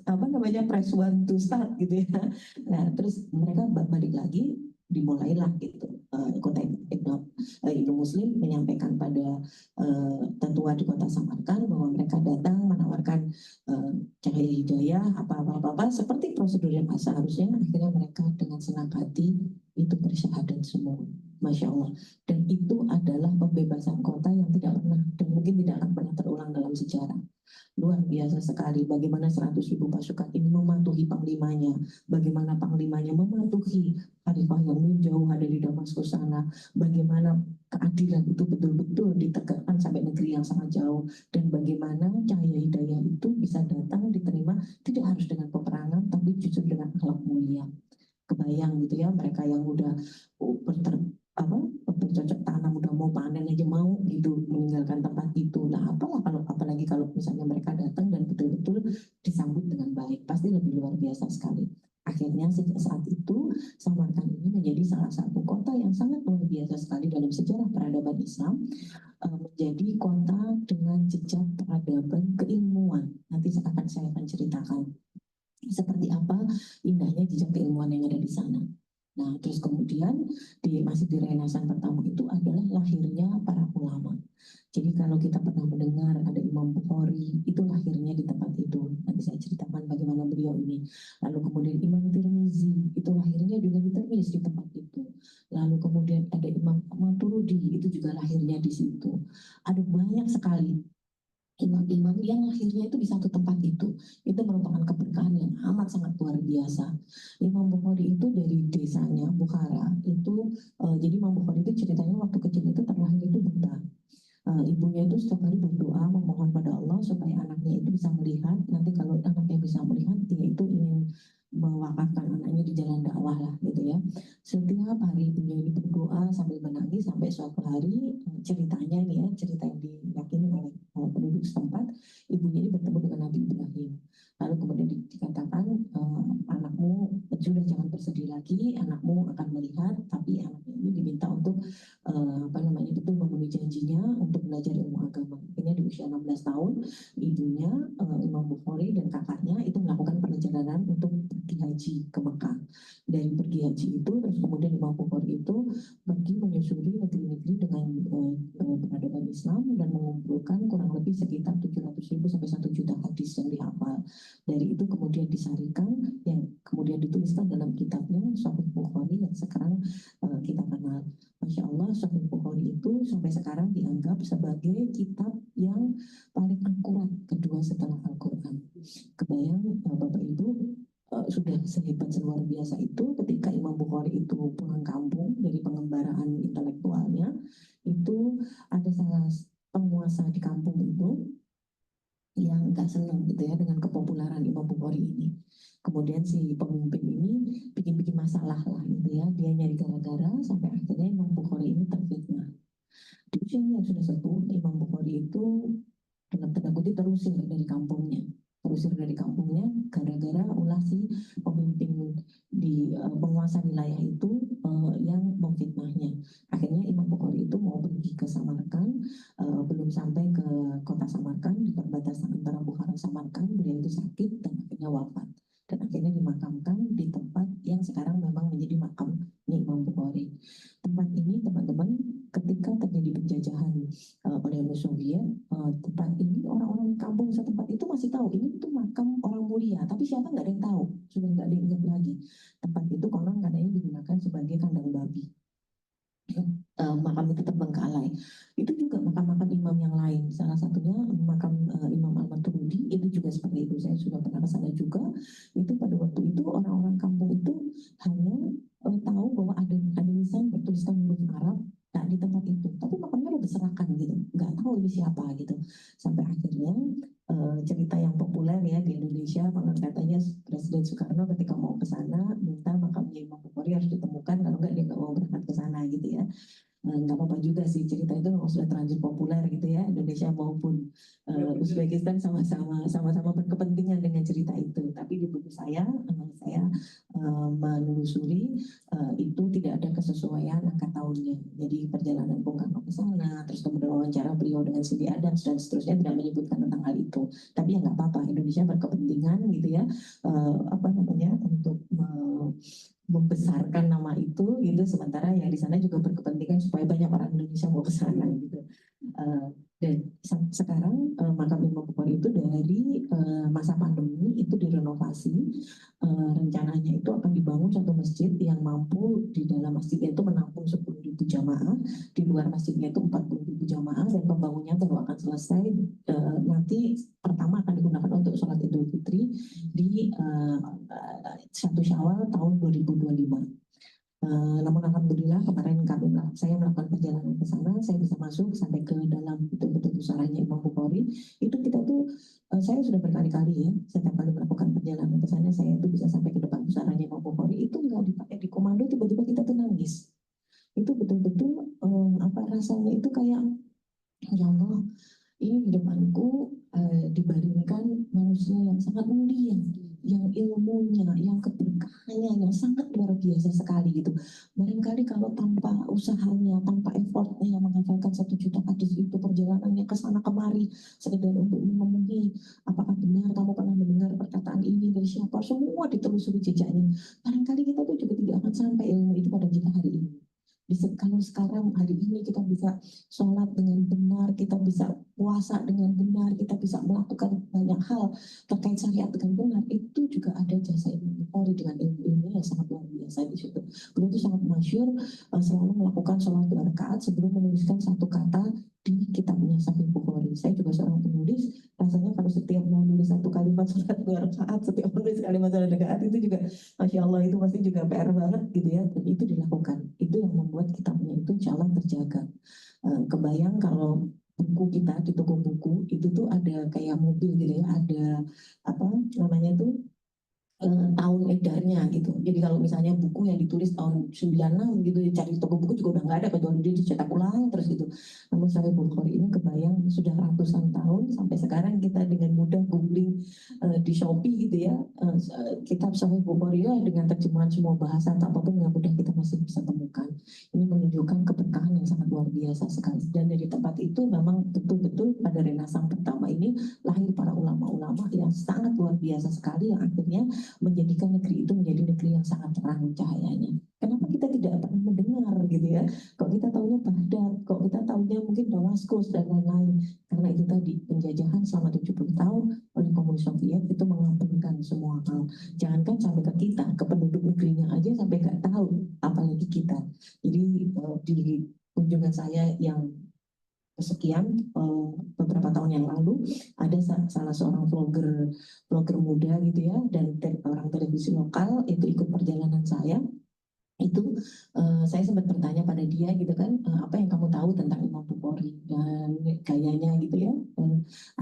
apa namanya press one to start gitu ya. Nah terus mereka balik lagi, dimulailah gitu. Kota Ibnu Muslim menyampaikan pada tetua di kota Samarkand bahwa mereka datang menawarkan cahaya hidayah apa seperti prosedur yang seharusnya. Akhirnya mereka dengan senang hati itu bersyahadat semua, Masya Allah. Dan itu adalah pembebasan kota yang tidak pernah dan mungkin tidak akan pernah terulang dalam sejarah. Luar biasa sekali bagaimana 100.000 pasukan ini mematuhi panglimanya, bagaimana panglimanya mematuhi khalifah yang jauh ada di Damaskus sana, bagaimana keadilan itu betul-betul ditegakkan sampai negeri yang sangat jauh, dan bagaimana cahaya hidayah itu bisa datang diterima tidak harus dengan peperangan tapi justru dengan akhlak mulia. Kebayang gitu ya, mereka yang udah bercocok tanam, udah mau panen aja mau gitu meninggalkan tempat itu. Nah apalagi kalau misalnya mereka datang dan betul-betul disambut dengan baik, pasti lebih luar biasa sekali. Akhirnya sejak saat itu Samarkand ini menjadi salah satu kota yang sangat luar biasa sekali dalam sejarah peradaban Islam, menjadi kota dengan jejak peradaban keilmuan. Nanti saya akan ceritakan seperti apa indahnya jejak keilmuan yang ada di sana. Nah, terus kemudian masih di Renaissance pertama itu adalah lahirnya para ulama. Jadi kalau kita pernah mendengar ada Imam Bukhari, itu lahirnya di tempat itu. Nanti saya ceritakan bagaimana beliau ini. Lalu kemudian Imam Tirmizi, itu lahirnya juga di Tirmizi di tempat itu. Lalu kemudian ada Imam Maturidi, itu juga lahirnya di situ. Ada banyak sekali imam-imam yang lahirnya itu di satu tempat itu merupakan keberkahan yang amat sangat luar biasa. Imam Bukhari itu dari desanya Bukhara itu, jadi Imam Bukhari itu ceritanya waktu kecil itu terlahir itu buta. Ibunya itu setiap hari berdoa memohon pada Allah supaya anaknya itu bisa melihat. Nanti kalau anaknya bisa melihat, dia itu ingin mewakafkan anaknya di jalan dakwah lah gitu ya. Setiap hari ibunya ini berdoa sambil menangis sampai suatu hari, ceritanya nih ya, cerita yang diyakini oleh penduduk setempat, ibunya ini bertemu dengan Nabi Ibrahim. Lalu kemudian dikatakan, anakmu sudah jangan bersedih lagi, anakmu akan melihat, tapi anaknya ini diminta untuk betul memenuhi janjinya untuk belajar ilmu agama. Akhirnya di usia 16 tahun, ibunya Imam Bukhari dan kakaknya itu melakukan perjalanan untuk pergi haji ke Mekah. Dari pergi haji itu, terus kemudian Imam Bukhari itu pergi menyusuri negeri-negeri dengan peradaban Islam dan mengumpulkan kurang lebih sekitar 700.000 sampai 1 juta hadis yang dihafal. Dari itu kemudian disarikan, yang kemudian dituliskan dalam kitabnya Sahih Bukhari yang sekarang kita kenal. Masya Allah, Sahih Bukhari itu sampai sekarang dianggap sebagai kitab yang paling akurat kedua setelah Al-Quran. Kebayang Bapak Ibu, sudah sehebat luar biasa itu ketika Imam Bukhari itu pulang kampung dari pengembaraan intelektualnya, itu ada salah penguasa di kampung itu nggak senang gitu ya dengan kepopularan Imam Bukhari ini. Kemudian si pemimpin ini bikin-bikin masalah lah gitu ya, dia nyari gara-gara sampai akhirnya Imam Bukhari ini terfitnah. Di usianya yang sudah sepuh, Imam Bukhari itu dalam tanda kutip terusir dari kampungnya gara-gara ulah si pemimpin di penguasa wilayah itu yang memfitnahnya. Akhirnya Imam Bukhari itu mau pergi ke Samarkand, belum sampai ke kota Samarkand di perbatasan antara Bukhara Samarkand, beliau itu sakit dan akhirnya wafat. Dan akhirnya dimakamkan di tempat yang sekarang memang menjadi makamnya Imam Bukhari. Tempat ini teman-teman, ketika terjadi penjajahan oleh Uni Soviet, tempat ini orang-orang kampung setempat itu masih tahu ini itu makam orang mulia, tapi siapa nggak ada yang tahu, sudah nggak ada yang ingat lagi. Tempat itu konon katanya digunakan sebagai kandang babi. Makam itu terbengkalai. Itu juga makam-makam imam yang lain. Salah satunya makam Imam Al-Maturidi itu juga seperti itu. Saya sudah pernah ke sana juga. Itu pada waktu itu orang-orang kampung itu hanya tahu bahwa ada nisan bertuliskan huruf Arab. Nah, di tempat itu, tapi makamnya udah berserakan gitu, nggak tahu ini siapa gitu. Sampai akhirnya cerita yang populer ya di Indonesia, katanya Presiden Soekarno ketika mau ke sana minta makamnya Imam Bukhari harus ditemukan, kalau nggak dia nggak mau berangkat ke sana gitu ya. Nggak apa-apa juga sih, cerita itu memang sudah terlanjur populer gitu ya. Indonesia maupun Uzbekistan sama-sama berkepentingan dengan cerita itu. Tapi di buku saya menelusuri itu tidak ada kesesuaian angka tahunnya. Jadi perjalanan Bung Karno ke sana, terus kemudian wawancara beliau dengan Cindy Adams dan seterusnya tidak menyebutkan tentang hal itu. Tapi ya nggak apa-apa, Indonesia berkepentingan gitu ya, untuk membesarkan nama itu gitu, sementara yang di sana juga berkepentingan supaya banyak orang Indonesia mau ke sana gitu. Dan sekarang makam Imam Bukhari itu dari masa pandemi itu direnovasi. Rencananya itu akan dibangun satu masjid yang mampu di dalam masjidnya itu menampung 10.000 jamaah, di luar masjidnya itu 40.000 jamaah, dan pembangunannya baru akan selesai nanti pertama akan digunakan untuk sholat Idul Fitri di 1 Syawal tahun 2025. Namun alhamdulillah kemarin saya melakukan perjalanan ke sana, saya bisa masuk sampai ke dalam betul-betul pusaranya Imam Bukhari. Itu kita tuh saya sudah berkali-kali ya, setiap kali melakukan perjalanan ke sana saya tuh bisa sampai ke depan pusaranya Imam Bukhari, itu nggak dipakai di komando, tiba-tiba kita tuh nangis. Itu betul-betul rasanya itu kayak ya Allah, ini di depanku dibaringkan manusia yang sangat mulia, yang ilmunya, yang keberkahannya yang sangat luar biasa sekali gitu. Barangkali kalau tanpa usahanya, tanpa effortnya yang menghafalkan 1 juta hadis itu, perjalanannya ke sana kemari sekedar untuk memenuhi apakah benar kamu pernah mendengar perkataan ini dari siapa, semua ditelusuri jejaknya. Barangkali kita tuh juga tidak akan sampai ilmu itu pada kita hari ini. Kalau sekarang hari ini kita bisa sholat dengan benar, kita bisa puasa dengan benar, kita bisa melakukan banyak hal terkait syariat dengan benar, itu juga ada jasa Imam Bukhari dengan ilmu-ilmu yang sangat luar biasa di situ. Beliau itu sangat masyhur selalu melakukan sholat 2 rakaat sebelum menuliskan 1 kata di kitabnya Sahih Bukhari. Saya juga seorang penulis, rasanya kalau setiap mau nulis 1 kalimat sholat 2 rakaat, setiap menulis kalimat sholat 2 rakaat itu juga Masya Allah, itu pasti juga PR banget gitu ya. Dan itu dilakukan, itu yang membuat kitabnya itu insya Allah terjaga. Kebayang kalau buku kita di toko buku itu tuh ada kayak mobil gitu ya, ada apa namanya tuh tahun edarnya gitu. Jadi kalau misalnya buku yang ditulis tahun 96 gitu, cari toko buku juga udah nggak ada, kecuali dia dicetak ulang terus gitu. Namun Sahih Bukhari ini kebayang sudah ratusan tahun, sampai sekarang kita dengan mudah googling di Shopee gitu ya, kitab Sahih Bukhari ya, dengan terjemahan semua bahasa atau apapun yang mudah kita masih bisa temukan. Ini menunjukkan keberkahan yang sangat luar biasa sekali. Dan dari tempat itu memang betul-betul pada Renaissance pertama ini lahir para ulama-ulama yang sangat luar biasa sekali, yang akhirnya menjadikan negeri itu menjadi negeri yang sangat terang cahayanya. Kenapa kita tidak pernah mendengar gitu ya? Kok kita tahunya Baghdad, kok kita tahunya mungkin Damaskus dan lain-lain? Karena itu tadi, penjajahan selama 70 tahun oleh komunis Soviet itu mengampungkan semua hal. Jangankan sampai ke kita, ke penduduk negerinya aja sampai nggak tahu, apalagi kita. Jadi di kunjungan saya yang kesekian beberapa tahun yang lalu, ada salah seorang vlogger muda gitu ya, dan orang televisi lokal itu ikut perjalanan saya. itu saya sempat bertanya pada dia gitu kan, apa yang kamu tahu tentang Imam Bukhari, dan gayanya gitu ya,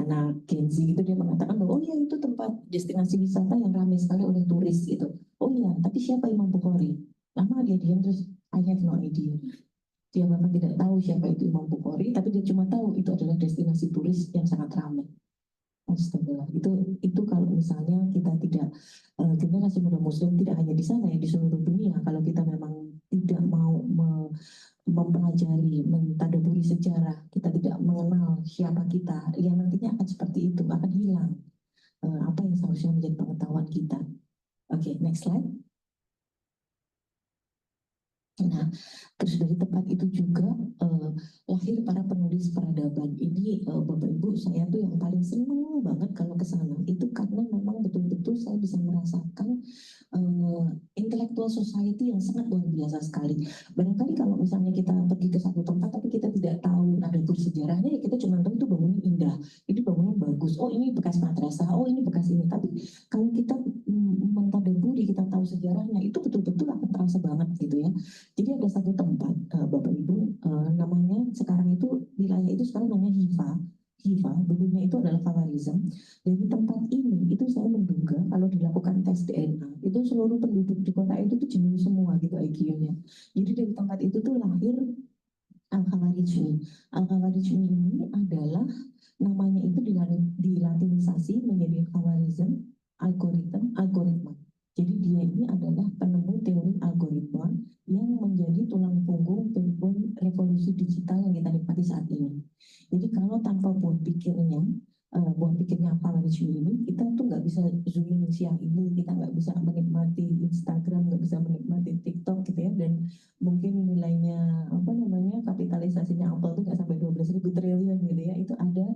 anak Gen Z gitu, dia mengatakan bahwa oh ya itu tempat destinasi wisata yang ramai sekali oleh turis gitu. Oh iya, tapi siapa Imam Bukhari? Lama dia diam, terus I have no idea. Dia bahkan tidak tahu siapa itu Imam Bukhari, tapi dia cuma tahu itu adalah destinasi turis yang sangat ramai. Astagfirullah. Itu kalau misalnya kita tidak, generasi muda muslim tidak hanya di sana ya, di seluruh dunia, kalau kita memang tidak mau mempelajari, mentadaburi sejarah, kita tidak mengenal siapa kita, ya nantinya akan seperti itu, akan hilang apa yang seharusnya menjadi pengetahuan kita. Oke, next slide. Nah, terus dari tempat itu juga lahir para penulis peradaban. Ini Bapak Ibu, saya tuh yang paling senang banget kalau ke sana. Itu karena memang betul-betul saya bisa merasakan intellectual society yang sangat luar biasa sekali. Barangkali kalau misalnya kita pergi ke satu tempat tapi kita tidak tahu ada sejarahnya, ya kita cuma tahu itu bangunan indah, ini bangunan bagus, oh ini bekas madrasah, oh ini bekas ini. Tapi kalau kita mentadaburi, kita tahu sejarahnya, itu betul-betul akan terasa banget gitu ya. Jadi ada satu tempat, Bapak Ibu, namanya sekarang itu, wilayah itu sekarang namanya Hifa. Hifa, dulunya itu adalah Khawarizm. Dari tempat ini, itu saya menduga kalau dilakukan tes DNA, itu seluruh penduduk di kota itu tuh jenuh semua gitu IQ-nya. Jadi dari tempat itu tuh lahir Al-Khawarizmi. Al-Khawarizmi ini adalah, namanya itu dilatinisasi menjadi Khawarizm algoritma. Jadi dia ini adalah penemu teori algoritma yang menjadi tulang punggung revolusi digital yang kita nikmati saat ini. Jadi kalau tanpa buah pikirnya Khawarizmi ini, kita tuh nggak bisa zoom siang ini, kita nggak bisa menikmati Instagram, nggak bisa menikmati TikTok gitu ya, dan mungkin nilainya apa namanya, kapitalisasinya Apple tuh nggak sampai 12.000 triliun gitu ya. Itu ada,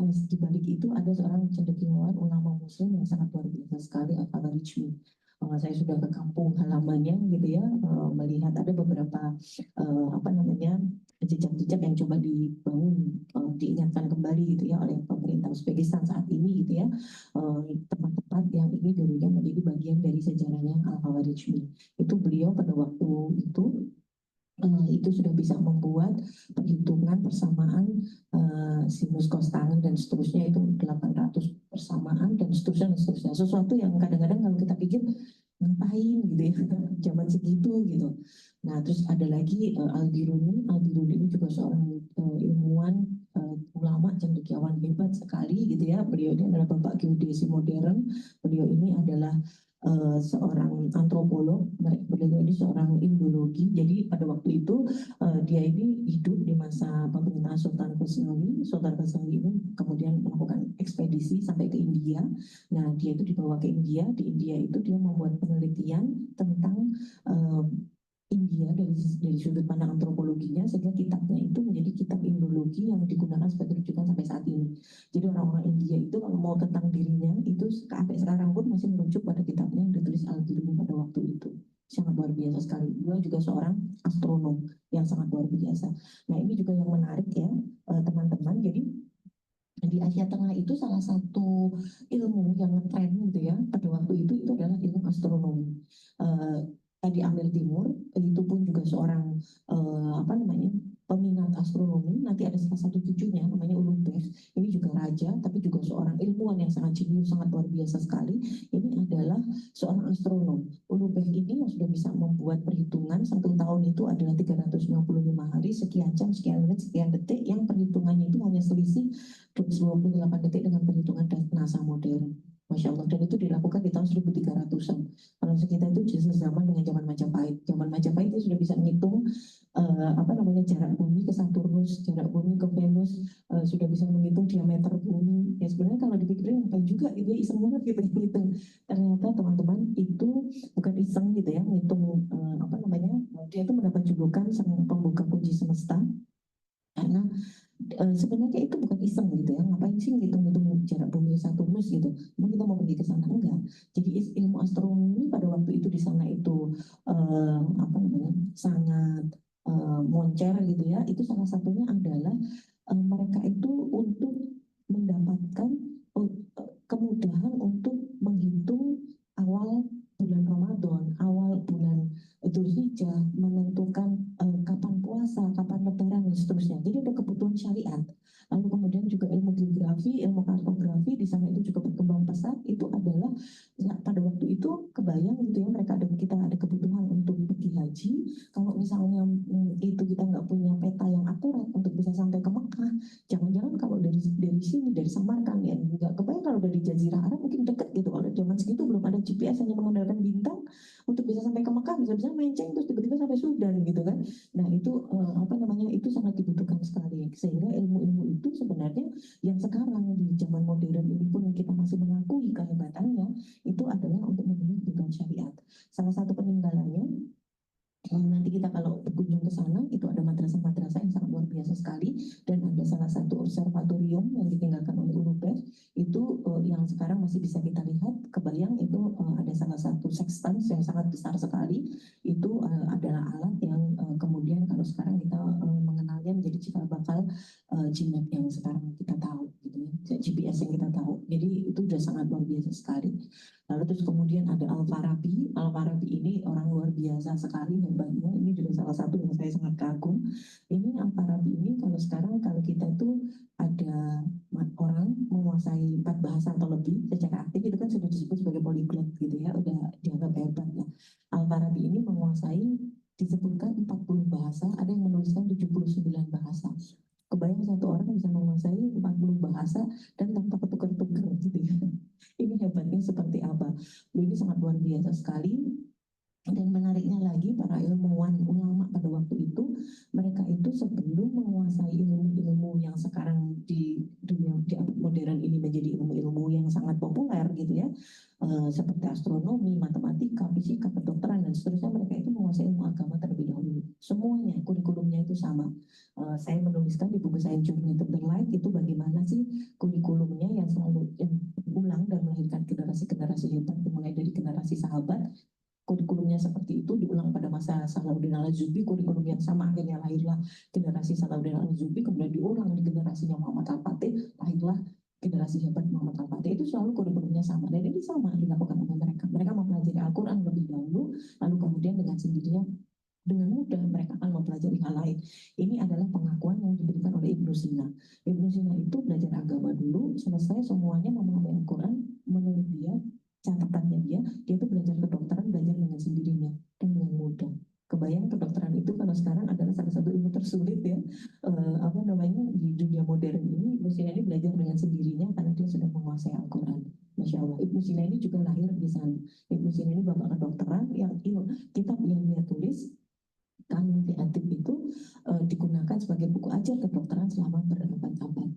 di balik itu ada seorang cendekiawan ulama muslim yang sangat luar biasa sekali, Al-Khawarizmi. Saya sudah ke kampung halamannya gitu ya, melihat ada beberapa apa namanya, jejak-jejak yang coba dibangun, diingatkan kembali gitu ya oleh pemerintah Uzbekistan saat ini gitu ya, tempat-tempat yang ini dulunya menjadi bagian dari sejarahnya Al-Khawarizmi. Itu beliau pada waktu itu sudah bisa membuat perhitungan persamaan sinus kostangen dan seterusnya, itu 800 persamaan dan seterusnya. Sesuatu yang kadang-kadang kalau kita pikir ngapain gitu ya zaman segitu gitu. Nah, terus ada lagi Al-Biruni. Al-Biruni ini juga seorang ilmuwan, ulama, cendekiawan hebat sekali gitu ya. Beliau ini adalah bapak geodesi modern. Beliau ini adalah seorang antropolog, beliau ini seorang indologi. Jadi pada waktu itu dia ini hidup di masa pemerintahan Sultan Ghaznawi. Sultan Ghaznawi ini kemudian melakukan ekspedisi sampai ke India. Nah, dia itu dibawa ke India. Di India itu dia membuat penelitian tentang India dari sudut pandang antropologinya, sehingga kitabnya itu menjadi kitab Indologi yang digunakan sebagai rujukan sampai saat ini. Jadi orang-orang India itu kalau mau tentang dirinya itu sampai sekarang pun masih merujuk pada kitabnya yang ditulis Al-Biruni pada waktu itu. Sangat luar biasa sekali. Dia juga seorang astronom yang sangat luar biasa. Nah, ini juga yang menarik ya, teman-teman. Jadi di Asia Tengah itu salah satu ilmu yang ngetren gitu ya pada waktu itu adalah ilmu astronomi. Tadi Amir Timur itu pun juga seorang apa namanya, peminat astronomi. Nanti ada salah satu cucunya namanya Ulugh ini juga raja tapi juga seorang ilmuwan yang sangat jenius, sangat luar biasa sekali. Ini adalah seorang astronom. Ulugh ini yang sudah bisa membuat perhitungan satu tahun itu adalah 365 hari, sekian jam, sekian menit, sekian detik, yang perhitungannya itu hanya selisih 28 detik dengan perhitungan NASA modern. Masya Allah, dan itu dilakukan di tahun 1300-an. Kalau kita itu sezaman dengan zaman Majapahit. Zaman Majapahit itu sudah bisa menghitung apa namanya, jarak bumi ke Saturnus, jarak bumi ke Venus, sudah bisa menghitung diameter bumi. Ya sebenarnya kalau dipikirin apa juga itu iseng banget gitu hitung. Ternyata teman-teman itu bukan iseng gitu ya, menghitung apa namanya, dia itu mendapat julukan sang pembuka kunci semesta, karena sebenarnya itu bukan iseng gitu ya, ngapain sih ngitung-ngitung jarak bumi Saturnus gitu, emang kita mau pergi ke sana, enggak. Jadi ilmu astronomi pada waktu itu di sana itu apa namanya, sangat moncer gitu ya. Itu salah satunya adalah mereka itu untuk mendapatkan kemudahan untuk menghitung awal bulan Ramadan, awal bulan Dzulhijjah, kartografi di sana itu juga berkembang pesat, itu adalah ya, pada waktu itu kebayang gitu ya, kita ada kebutuhan untuk pergi haji. Kalau misalnya itu kita nggak punya peta yang akurat untuk bisa sampai ke Mekah, jangan-jangan kalau dari sini dari Samarkand ya nggak kebayang kalau dari Jazirah Arab mungkin deket gitu. Kalau zaman segitu belum ada GPS, hanya mengandalkan bintang untuk bisa sampai ke Mekah, bisa-bisa menceng terus tiba-tiba sampai Sudan gitu kan. Nah itu apa namanya, itu sangat dibutuhkan sekali, sehingga ilmu-ilmu itu sebenarnya yang sekarang di zaman modern ini pun kita masih mengakui kehebatannya, itu adalah untuk memenuhi kebutuhan syariat. Salah satu peninggalannya, nanti kita kalau berkunjung ke sana itu ada madrasah-madrasah yang sangat luar biasa sekali, dan ada salah satu observatorium yang ditinggalkan oleh Ulugh itu yang sekarang masih bisa kita lihat. Kebayang itu ada salah satu sextans yang sangat besar sekali, itu adalah alat yang kemudian kalau sekarang kita mengenalnya menjadi cikal bakal GMAP yang sekarang kita tahu gitu ya, GPS yang kita tahu. Jadi itu sudah sangat luar biasa sekali. Lalu terus kemudian ada Al-Farabi. Al-Farabi ini orang luar biasa sekali hebatnya. Ini juga salah satu yang saya sangat kagum. Ini Al-Farabi ini kalau sekarang kalau kita tuh ada orang menguasai 4 bahasa atau lebih secara aktif itu kan sudah disebut sebagai polyglot gitu ya, udah dianggap hebat ya. Al-Farabi ini menguasai disebutkan 40 bahasa, ada yang menuliskan 79 bahasa. Kebayang satu orang bisa menguasai 40 bahasa dan tanpa ketukar-tukar gitu ya. Ini hebatnya seperti apa. Ini sangat luar biasa sekali. Dan menariknya lagi, para ilmuwan ulama pada waktu itu, mereka itu sebelum menguasai ilmu-ilmu yang sekarang di dunia di modern ini menjadi ilmu-ilmu yang sangat populer gitu ya, seperti astronomi, matematika, fisika, kedokteran dan seterusnya, mereka itu menguasai ilmu agama terlebih dahulu. Semuanya kurikulumnya itu sama. Saya menuliskan di buku saya Journey to the Light itu bagaimana sih kurikulumnya yang selalu ulang dan melahirkan generasi-generasi hebat, mulai dari generasi sahabat. Kurikulumnya seperti itu diulang pada masa Salahuddin Al-Ayyubi, kurikulum yang sama, akhirnya lahirlah generasi Salahuddin Al-Ayyubi, kemudian diulang di generasinya Muhammad Al-Fatih, lahirlah generasi hebat Muhammad Al-Fatih. Itu selalu kurikulumnya sama, dan ini sama dilakukan oleh mereka. Mereka mempelajari Al-Quran lebih dahulu, lalu kemudian dengan sendirinya dengan mudah mereka akan mempelajari hal lain. Ini adalah pengakuan yang diberikan oleh Ibnu Sina. Ibnu Sina itu belajar agama dulu, selesai semuanya memahami Al-Quran, menurut dia, catatannya dia itu belajar kedokteran, belajar dengan sendirinya dan dengan mudah. Kebayang kedokteran itu kalau sekarang adalah salah satu ilmu tersulit ya, apa namanya, di dunia modern ini. Ibnu Sina ini belajar dengan sendirinya karena dia sudah menguasai Al-Quran. Masya Allah, Ibnu Sina ini juga lahir di sana. Ibnu Sina ini bapak kedokteran yang kitab yang dia tulis Kanun Fi'atib itu digunakan sebagai buku ajar kedokteran selama berabad-abad.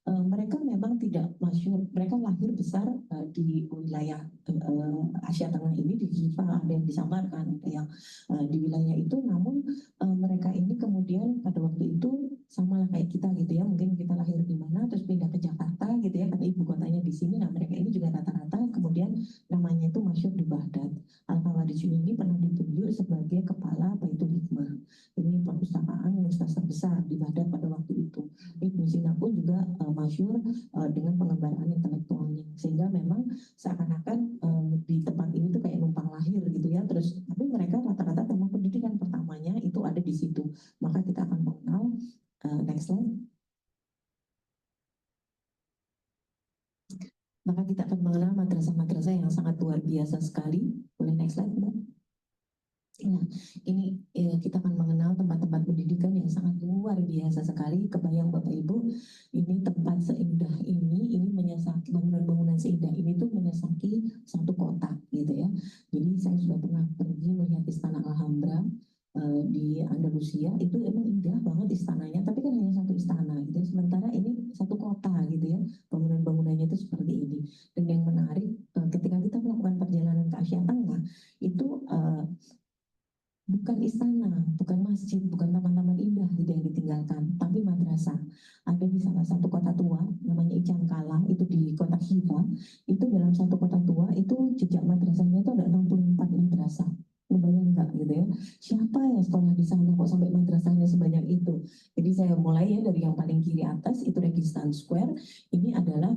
Mereka memang tidak masyhur, mereka lahir besar di wilayah Asia Tengah ini, di Jepang, ada yang di Samarkand, ada yang di wilayah itu, namun mereka ini kemudian pada waktu itu sama lah kayak kita gitu ya, mungkin kita lahir di mana terus pindah ke Jakarta gitu ya, karena ibu kotanya di sini. Nah mereka ini juga rata-rata kemudian namanya itu masyhur di Baghdad. Al-Fawarizmi ini pernah ditunjuk sebagai kepala Baitul Hikmah. Ini perpustakaan universitas terbesar di Baghdad pada waktu itu. Ibnu Sina pun juga masyhur dengan pengembaraan intelektualnya, sehingga memang seakan-akan di tempat ini tuh kayak numpang lahir gitu ya. Terus tapi mereka rata-rata memang pendidikan pertamanya itu ada di situ. Maka kita akan mengenal next slide. Maka kita akan mengenal madrasah-madrasah yang sangat luar biasa sekali. Boleh next slide, Mbak? Nah, ini kita akan mengenal tempat-tempat pendidikan yang sangat luar biasa sekali. Kebayang Bapak Ibu, ini tempat seindah ini menyesaki, bangunan-bangunan seindah ini tuh menyesaki satu kota gitu ya. Jadi saya sudah pernah pergi melihat Istana Alhambra di Andalusia, itu emang indah banget istananya, tapi kan hanya satu istana gitu. Sementara ini satu kota gitu ya, bangunan-bangunannya itu seperti ini. Dan yang menarik ketika kita melakukan perjalanan ke Asia Tengah itu bukan istana, bukan masjid, bukan taman-taman indah gitu yang ditinggalkan, tapi madrasah. Ada di salah satu kota tua, namanya Icangkala, itu di kota Hifa. Itu dalam satu kota tua, itu jejak madrasahnya itu ada 64 madrasah. Kebayang nggak gitu ya? Siapa yang sekolah di sana kok sampai madrasahnya sebanyak itu? Jadi saya mulai ya dari yang paling kiri atas, itu Registan Square. Ini adalah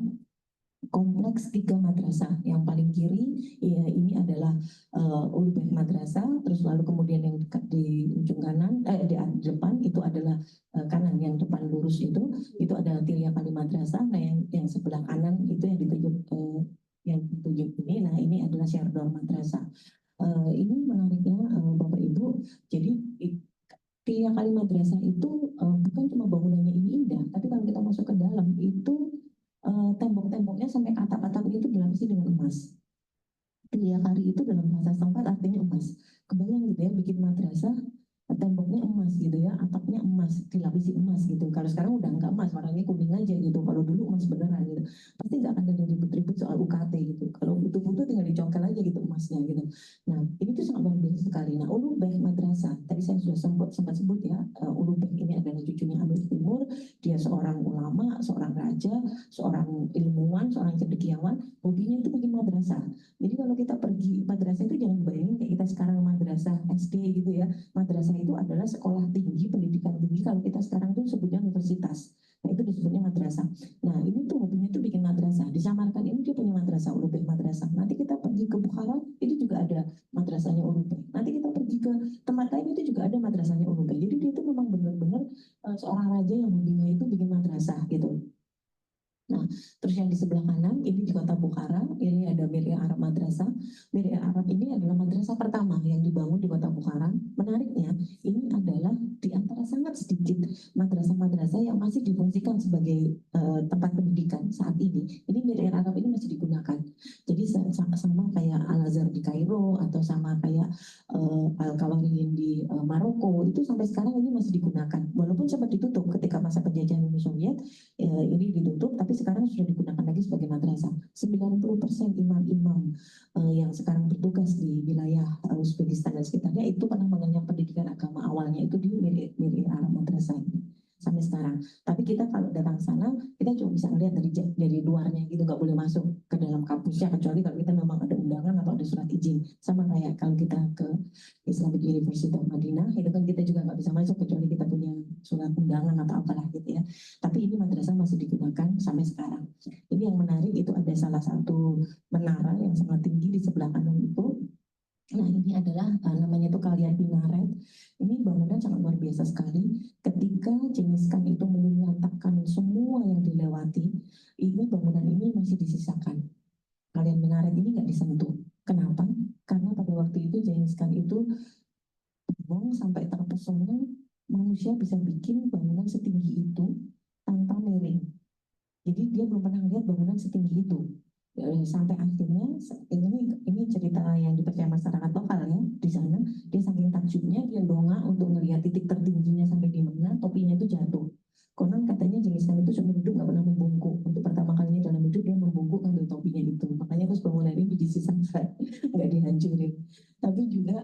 kompleks kompleks 3 madrasah. Yang paling kiri ya, ini adalah Ulubeh Madrasah, terus lalu kemudian yang dekat di ujung kanan, di depan itu adalah kanan, yang depan lurus itu adalah Tilia Kali Madrasah. Nah yang sebelah kanan itu yang ditunjuk ini, nah ini adalah Syardor Madrasah. Ini menariknya Bapak Ibu, jadi Tilia Kali Madrasah itu bukan cuma bangunannya ini indah, tapi kalau kita masuk ke dalam itu tembok-temboknya sampai atap-atapnya itu dilapisi dengan emas. Tilia Kali itu dalam bahasa setempat artinya emas. Kebayang gitu ya, bikin madrasah temboknya emas gitu ya, atapnya emas, dilapisi emas gitu. Kalau sekarang udah nggak emas, warnanya kuning aja gitu. Kalau dulu emas beneran gitu, pasti nggak akan ada ribut-ribut soal UKT gitu. Kalau butuh-butuh tinggal dicongkel aja gitu emasnya gitu. Nah ini tuh sangat luar biasa sekali. Nah Ulubeh Madrasah, tadi saya sudah sempat sebut ya, Ulubeh ini adalah cucunya Amir Timur. Dia seorang ulama, seorang raja, seorang ilmuwan, seorang cendekiawan. Hobinya itu bikin madrasah. Jadi kalau kita pergi madrasah itu jangan bayangin kayak kita sekarang madrasah SD gitu ya. Madrasah itu adalah sekolah tinggi, pendidikan tinggi. Kalau kita sekarang tuh sebutnya universitas. Nah itu disebutnya madrasah. Nah ini tuh hobinya tuh bikin madrasah. Di Samarkand ini dia punya madrasah, Ulubeh Madrasah. Nanti kita pergi ke Bukhara, itu juga ada madrasahnya Ulubeh. Nanti kita pergi ke tempat lain itu juga ada madrasahnya Ulubeh. Jadi dia itu memang benar-benar seorang raja yang hobinya itu bikin madrasah gitu. Nah, terus yang di sebelah kanan ini di kota Bukhara, ini ada Miria Arab Madrasah. Miria Arab ini adalah madrasah pertama yang dibangun di kota Bukhara. Menariknya, ini adalah di antara sangat sedikit madrasah-madrasah yang masih difungsikan sebagai tempat pendidikan saat ini. Ini Miria Arab ini masih digunakan. Jadi sama kayak Al-Azhar di Kairo atau sama kayak Al-Qawanin di Maroko, itu sampai sekarang ini masih digunakan. Walaupun sempat ditutup ketika masa penjajahan Uni Soviet, ini ditutup, tapi sekarang sudah digunakan lagi sebagai madrasah. 90% imam-imam yang sekarang bertugas di wilayah Uzbekistan dan sekitarnya itu pernah mengenyam pendidikan agama awalnya itu di Miri Arab Madrasah ini sampai sekarang. Tapi kita kalau datang sana, kita cuma bisa melihat dari luarnya gitu, nggak boleh masuk ke dalam kampusnya kecuali kalau kita memang ada undangan atau ada surat izin. Sama kayak kalau kita ke Islamic University of Madinah, itu kan kita juga nggak bisa masuk kecuali kita punya surat undangan atau apalah gitu ya. Tapi ini madrasah masih digunakan sampai sekarang. Ini yang menarik itu ada salah satu menara yang sangat tinggi di sebelah kanan itu. Nah ini adalah namanya itu Kalian Minaret. Ini bangunan sangat luar biasa sekali. Ketika Genghis Khan itu menyantapkan semua yang dilewati, ini bangunan ini masih disisakan. Kalian Minaret ini nggak disentuh. Kenapa? Karena pada waktu itu Genghis Khan itu bingung sampai terpesona manusia bisa bikin bangunan setinggi itu tanpa miring. Jadi dia belum pernah lihat bangunan setinggi itu. Sampai akhirnya ini cerita yang dipercaya masyarakat lokal ya di sana. Dia saking takjubnya dia dongak untuk melihat titik tertingginya sampai di mana, topinya itu jatuh. Konon katanya Genghis Khan itu seumur hidup nggak pernah membungkuk. Untuk pertama kalinya dalam hidup dia membungkuk ngambil topinya itu. Makanya terus bangunan ini disisakan, nggak dihancurin. Tapi juga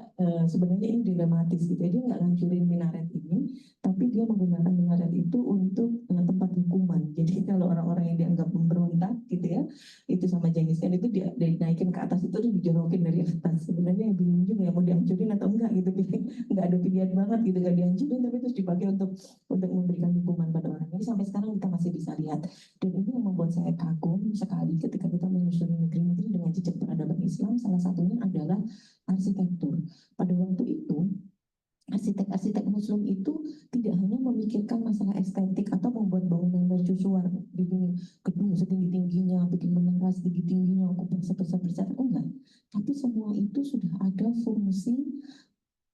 sebenarnya ini dilematis gitu. Dia nggak hancurin minaret ini, tapi dia menggunakan minaret itu untuk tempat hukuman. Jadi kalau orang-orang yang dianggap memberontak gitu ya, itu sama Genghis Khan itu dinaikin ke atas itu terus dijorokin dari atas. Sebenarnya yang bingung juga ya mau dihancurin atau enggak gitu. Nggak ada pilihan banget gitu, nggak dihancurin tapi terus dipakai untuk memberikan hukuman pada orang. Ini sampai sekarang kita masih bisa lihat. Dan ini yang membuat saya kagum sekali ketika kita menyusuri negeri-negeri dengan jejak peradaban Islam. Salah satunya adalah arsitektur. Pada waktu itu arsitek-arsitek Muslim itu tidak hanya memikirkan masalah estetik atau membuat bangunan mercusuar, bikin gedung setinggi-tingginya, bikin menara setinggi-tingginya, kubah sebesar-besar, enggak. Tapi semua itu sudah ada fungsi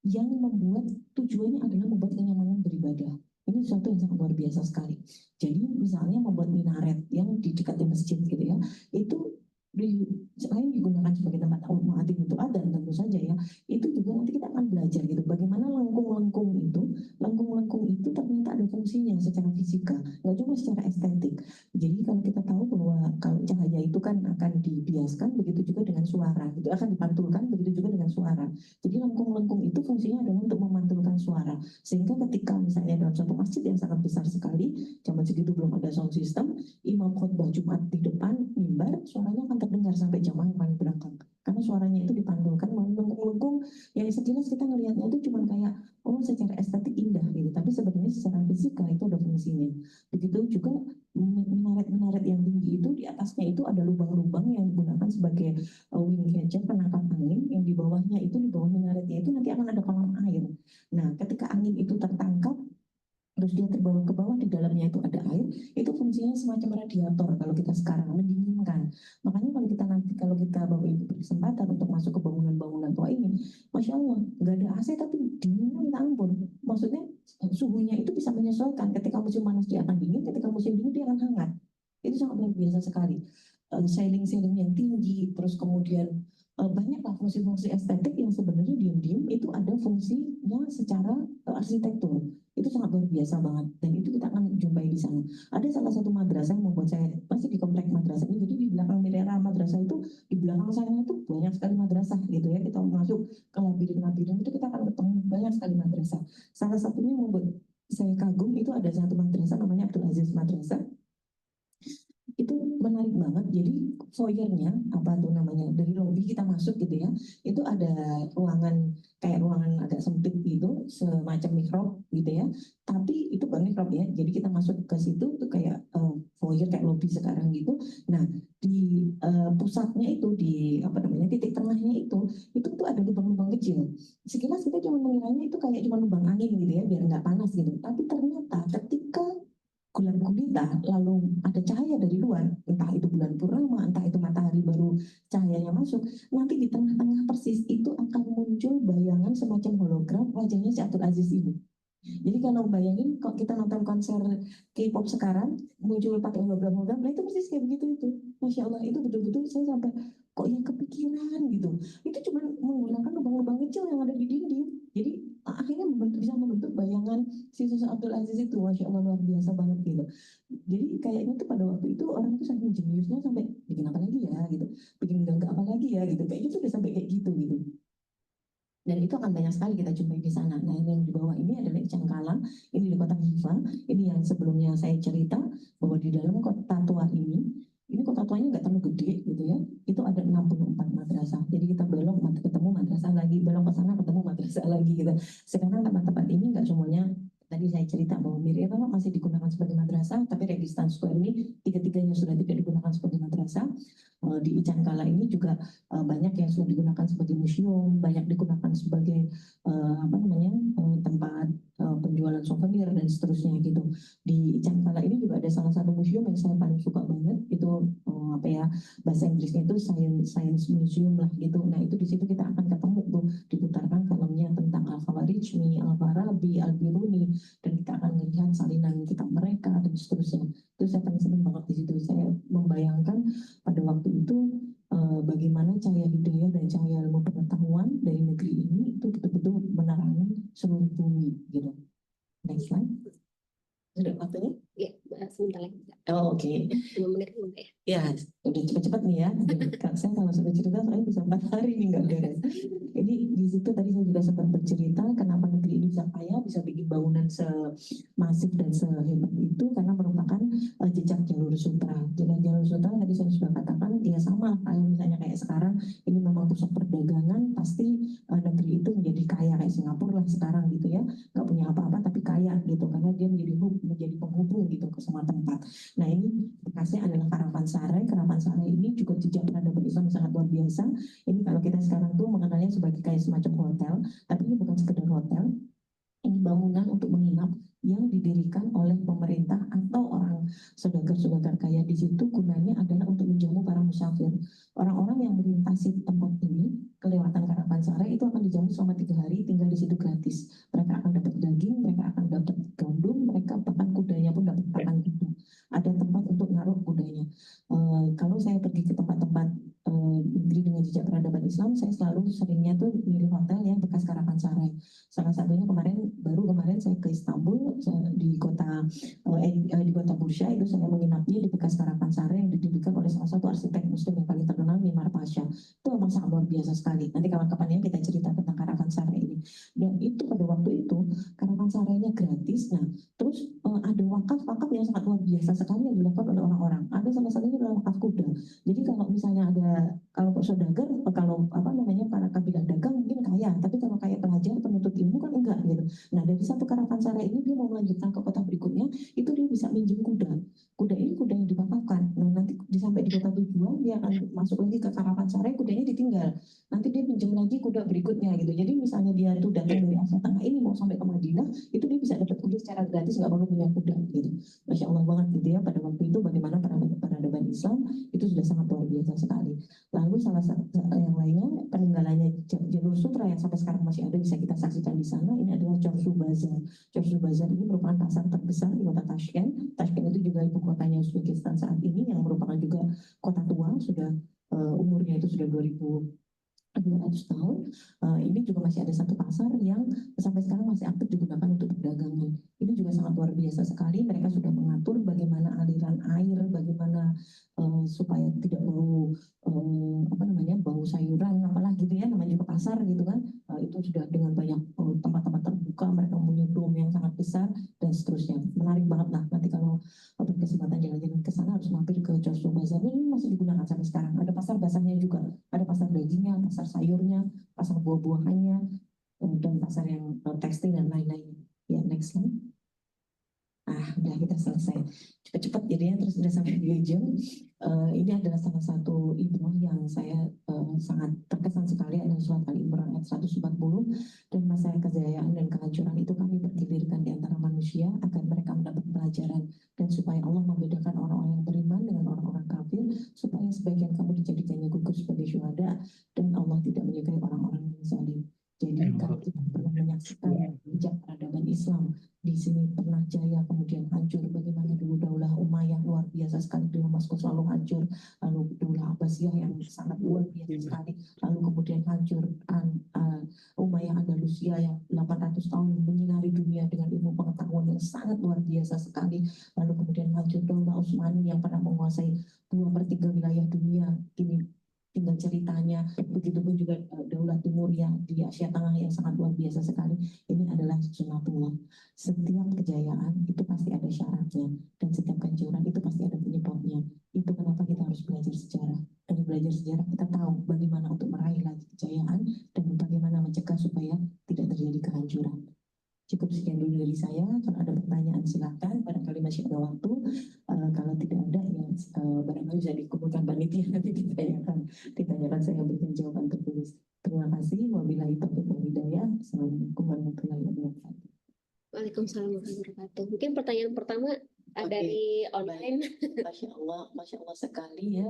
yang membuat tujuannya adalah membuat kenyamanan beribadah. Ini sesuatu yang sangat luar biasa sekali. Jadi misalnya membuat minaret yang di dekatnya masjid gitu ya, itu selain digunakan sebagai tempat umat itu adzan tentu saja ya, itu juga nanti kita akan belajar gitu bagaimana lengkung-lengkung itu ternyata ada fungsinya secara fisika, nggak cuma secara estetik. Jadi kalau kita tahu bahwa kalau cahaya itu kan akan dibiaskan, begitu juga dengan suara, itu akan dipantulkan, begitu juga dengan suara. Jadi lengkung-lengkung itu fungsinya adalah untuk memantulkan suara, sehingga ketika misalnya dalam satu masjid yang sangat besar sekali, zaman segitu belum ada sound system, imam khutbah Jumat di depan mimbar, suaranya akan terdengar sampai jamaah yang paling belakang. Karena suaranya itu dipantulkan melalui lengkung-lengkung yang sekilas kita ngelihatnya itu cuma kayak, oh secara estetik indah gitu, tapi sebenarnya secara fisika itu ada fungsinya. Begitu juga minaret-minaret yang tinggi itu di atas atasnya itu ada lubang-lubang yang digunakan sebagai wind catcher, penangkap angin, yang di bawahnya itu, di bawah minaretnya itu nanti akan ada kolam air. Nah, ketika angin itu tertangkap, terus dia terbawa ke bawah, di dalamnya itu ada air, itu fungsinya semacam radiator kalau kita sekarang, mendinginkan. Makanya kalau kita nanti, kalau kita Bapak Ibu berkesempatan untuk masuk ke bangunan-bangunan tua ini, Masya Allah, nggak ada AC tapi dinginnya minta ampun. Maksudnya suhunya itu bisa menyesuaikan, ketika musim panas dia akan dingin, ketika musim dingin dia akan hangat. Itu sangat luar biasa sekali. Ceiling-ceiling yang tinggi, terus kemudian banyaklah fungsi-fungsi estetik yang sebenarnya diam-diam itu ada fungsinya secara arsitektur. Itu sangat luar biasa banget, dan itu kita akan jumpai di sana. Ada salah satu madrasah yang membuat saya masih di komplek madrasah ini, jadi di belakang Mirera madrasah itu, di belakang sana itu banyak sekali madrasah gitu ya. Kita masuk ke labirin-labirin itu kita akan ketemu banyak sekali madrasah. Salah satunya yang membuat saya kagum itu ada satu madrasah namanya Abdul Aziz Madrasah. Itu menarik banget. Jadi foyernya, apa tuh namanya, dari lobby kita masuk gitu ya, itu ada ruangan, kayak ruangan agak sempit gitu, semacam mihrab gitu ya, tapi itu bukan mihrab ya, jadi kita masuk ke situ tuh kayak foyer, kayak lobby sekarang gitu. Nah, di pusatnya itu, di apa namanya, titik tengahnya itu tuh ada lubang-lubang kecil. Sekilas kita cuma mengiranya itu kayak cuma lubang angin gitu ya, biar nggak panas gitu, tapi ternyata ketika bulan gulita lalu ada cahaya dari luar, entah itu bulan purnama, entah itu matahari baru cahayanya masuk, nanti di tengah-tengah persis itu akan muncul bayangan semacam hologram wajahnya si Abdul Aziz ini. Jadi kalau bayangin kalau kita nonton konser K-pop sekarang muncul pakai hologram-hologram, nah itu persis kayak begitu itu. Masya Allah, itu betul-betul saya sampai kok yang kepikiran gitu. Itu cuma menggunakan lubang-lubang kecil yang ada di dinding. Jadi akhirnya bisa membentuk bayangan si sosok Abdul Aziz itu. Masya Allah, luar biasa banget gitu. Jadi kayaknya tuh pada waktu itu orang tuh saking jeniusnya sampai bikin apa lagi ya gitu, bikin enggak apa lagi ya gitu. Kayaknya tuh udah sampai kayak gitu gitu. Dan itu akan banyak sekali kita jumpai di sana. Nah, ini yang di bawah ini adalah Cengkalang, ini di kota Hifa. Ini yang sebelumnya saya cerita bahwa di dalam kota tua ini kota tuanya nggak terlalu gede gitu ya. Itu ada 64 madrasah. Jadi kita belok ketemu madrasah lagi, belok ke sana ketemu madrasah lagi gitu. Sekarang tempat-tempat ini nggak semuanya, tadi saya cerita bahwa Mirira masih digunakan sebagai madrasah, tapi Registan Square ini tiga-tiganya sudah tidak digunakan sebagai madrasah. Di Icankala ini juga banyak yang sudah digunakan sebagai museum, banyak digunakan sebagai apa namanya, tempat penjualan souvenir dan seterusnya gitu. Di Icankala ini juga ada salah satu museum yang saya paling suka banget, itu apa ya, bahasa Inggrisnya itu Science Museum lah gitu. Nah, itu di situ kita akan ketemu tuh diputarkan filmnya tentang Al-Khawarizmi, Al-Farabi, Al-Biruni, dan kita akan melihat salinan kitab mereka dan seterusnya. Itu saya paling senang banget di situ. Saya membayangkan pada waktu itu bagaimana cahaya hidayah dan cahaya ilmu pengetahuan dari negeri ini itu betul-betul menerangi seluruh bumi gitu. Next slide. Sudah waktunya? Ya, sebentar lagi. Oh, oke. 5 menit enggak ya? Ya, udah cepat-cepat nih ya. Saya kalau sudah cerita soalnya bisa 4 hari nih nggak beres. Jadi di situ tadi saya juga sempat bercerita kenapa negeri ini bisa kaya, bisa bikin bangunan semasif dan sehebat itu karena merupakan jejak jalur sutra. Jejak jalur sutra tadi saya sudah katakan ya sama kayak misalnya kayak sekarang ini memang pusat perdagangan, pasti negeri itu menjadi kaya kayak Singapura lah sekarang gitu ya, nggak punya apa-apa tapi kaya gitu karena dia menjadi penghubung gitu ke semua tempat. Nah, ini bekasnya adalah Karavansaray. Karavansaray ini juga jejak peradaban Islam sangat luar biasa. Ini kalau kita sekarang tuh mengenalnya sebagai kayak semacam hotel, tapi ini bukan sekedar hotel. Ini bangunan untuk menginap yang didirikan oleh pemerintah atau orang saudagar-saudagar kaya di situ, gunanya adalah untuk menjamu para musafir. Orang-orang yang melintasi tempat ini kelewatan Karavansaray itu akan dijamu selama 3 hari, tinggal di situ gratis. Mereka akan dapat daging, mereka akan dapat gandum, mereka bahkan kudanya pun dapat pakan kuda. Ada tempat untuk naruh kudanya. Kalau saya pergi ke tempat-tempat negeri dengan jejak peradaban Islam, saya selalu seringnya tuh milih hotel yang bekas Karavansaray. Salah satunya baru kemarin saya ke Istanbul, di kota Bursa itu saya menginapnya di bekas Karavansaray yang didirikan oleh salah satu arsitek Muslim yang paling terkenal, Mimar Pasha. Itu memang sangat luar biasa sekali. Nanti kapan-kapannya kita cerita tentang Karavansaray ini. Dan itu pada waktu itu Karavansaray-nya gratis. Nah, terus ada wakaf yang sangat luar biasa sekali yang dilakukan oleh orang-orang. Ada salah satunya adalah wakaf kuda. Jadi kalau misalnya kalau saudagar, kalau apa namanya para kabilah dagang mungkin kaya, tapi kalau kayak pelajar penuntut ilmu kan enggak gitu. Nah, dari satu Karavansaray ini dia mau melanjutkan ke kota berikutnya, itu dia bisa minjem kuda. Kuda ini kuda yang diwakafkan. Nah, nanti di sampai di kota tujuan dia akan masuk lagi ke Karawansari, kudanya ditinggal. Nanti dia pinjam lagi kuda berikutnya gitu. Jadi misalnya dia tuh datang dari Asia Tengah ini mau sampai ke Madinah, itu dia bisa dapat kuda secara gratis, nggak perlu punya kuda gitu. Masya Allah banget gitu ya, pada waktu itu bagaimana peradaban Islam itu sudah sangat luar biasa sekali. Lalu salah satu yang lainnya, peninggalannya jalur sutra yang sampai sekarang masih ada bisa kita saksikan di sana, ini adalah Chorsu Bazar. Chorsu Bazar ini merupakan pasar terbesar di kota Tashkent. Tashkent itu juga ibu kotanya Uzbekistan saat ini, yang merupakan juga kota tua, sudah umurnya itu sudah 200 tahun. Ini juga masih ada satu pasar yang sampai sekarang masih aktif digunakan untuk perdagangan. Ini juga sangat luar biasa sekali. Mereka sudah mengatur bagaimana aliran air, bagaimana supaya tidak bau bau sayuran, apalah gitu ya, namanya juga pasar gitu kan. Itu sudah dengan banyak tempat-tempat terbuka, mereka punya dom yang sangat besar dan seterusnya. Menarik banget lah. Nanti kalau berkesempatan jalan-jalan ke sana harus mampir ke Chorsu Bazar. Ini masih digunakan sampai sekarang. Ada pasar basahnya juga, ada pasar dagingnya, pasar sayurnya, pasar buah-buahannya, dan pasar yang tekstil dan lain-lain. Ya, next slide. Udah kita selesai. Cepat-cepat jadinya, terus udah sampai 2 jam. Ini adalah salah satu ibrah yang saya sangat terkesan sekali, adalah surat Al-Imran ayat 140, dan masa kejayaan dan kehancuran itu kami pergilirkan di antara manusia agar mereka mendapat pelajaran, dan supaya Allah membedakan orang-orang yang beriman dengan orang-orang kafir, supaya sebagian kamu dijadikannya gugur sebagai syuhada, dan Allah tidak menyukai orang-orang yang zalim. Jadi kalau kita pernah menyaksikan jejak peradaban Islam di sini pernah jaya kemudian hancur, bagaimana dulu Daulah Umayyah luar biasa sekali di Damaskus lalu hancur, lalu Daulah Abbasiyah yang sangat luar biasa sekali, lalu kemudian hancur Umayyah Andalusia yang 800 tahun menyinari dunia dengan ilmu pengetahuan yang sangat luar biasa sekali, lalu kemudian hancur Daulah Utsmani yang pernah menguasai 2/3 wilayah dunia. Ini tinggal ceritanya. Begitupun juga Daulah Timur yang di Asia Tengah yang sangat luar biasa sekali. Ini adalah sunatullah. Setiap kejayaan itu pasti ada syaratnya, dan setiap kehancuran itu pasti ada penyebabnya. Itu kenapa kita harus belajar sejarah. Dari belajar sejarah kita tahu bagaimana untuk meraih lagi kejayaan dan bagaimana mencegah supaya tidak terjadi kehancuran. Cukup sekian dulu dari saya. Kalau ada pertanyaan silakan. Barangkali masih ada waktu. Kalau tidak ada ya barangkali bisa dikumpulkan panitia nanti ditanyakan saya berikan jawaban tertulis. Terima kasih. Wabillahi taufiq wal hidayah. Assalamualaikum warahmatullahi wabarakatuh. Waalaikumsalam warahmatullahi wabarakatuh. Mungkin pertanyaan pertama dari online. Masya Allah sekali ya.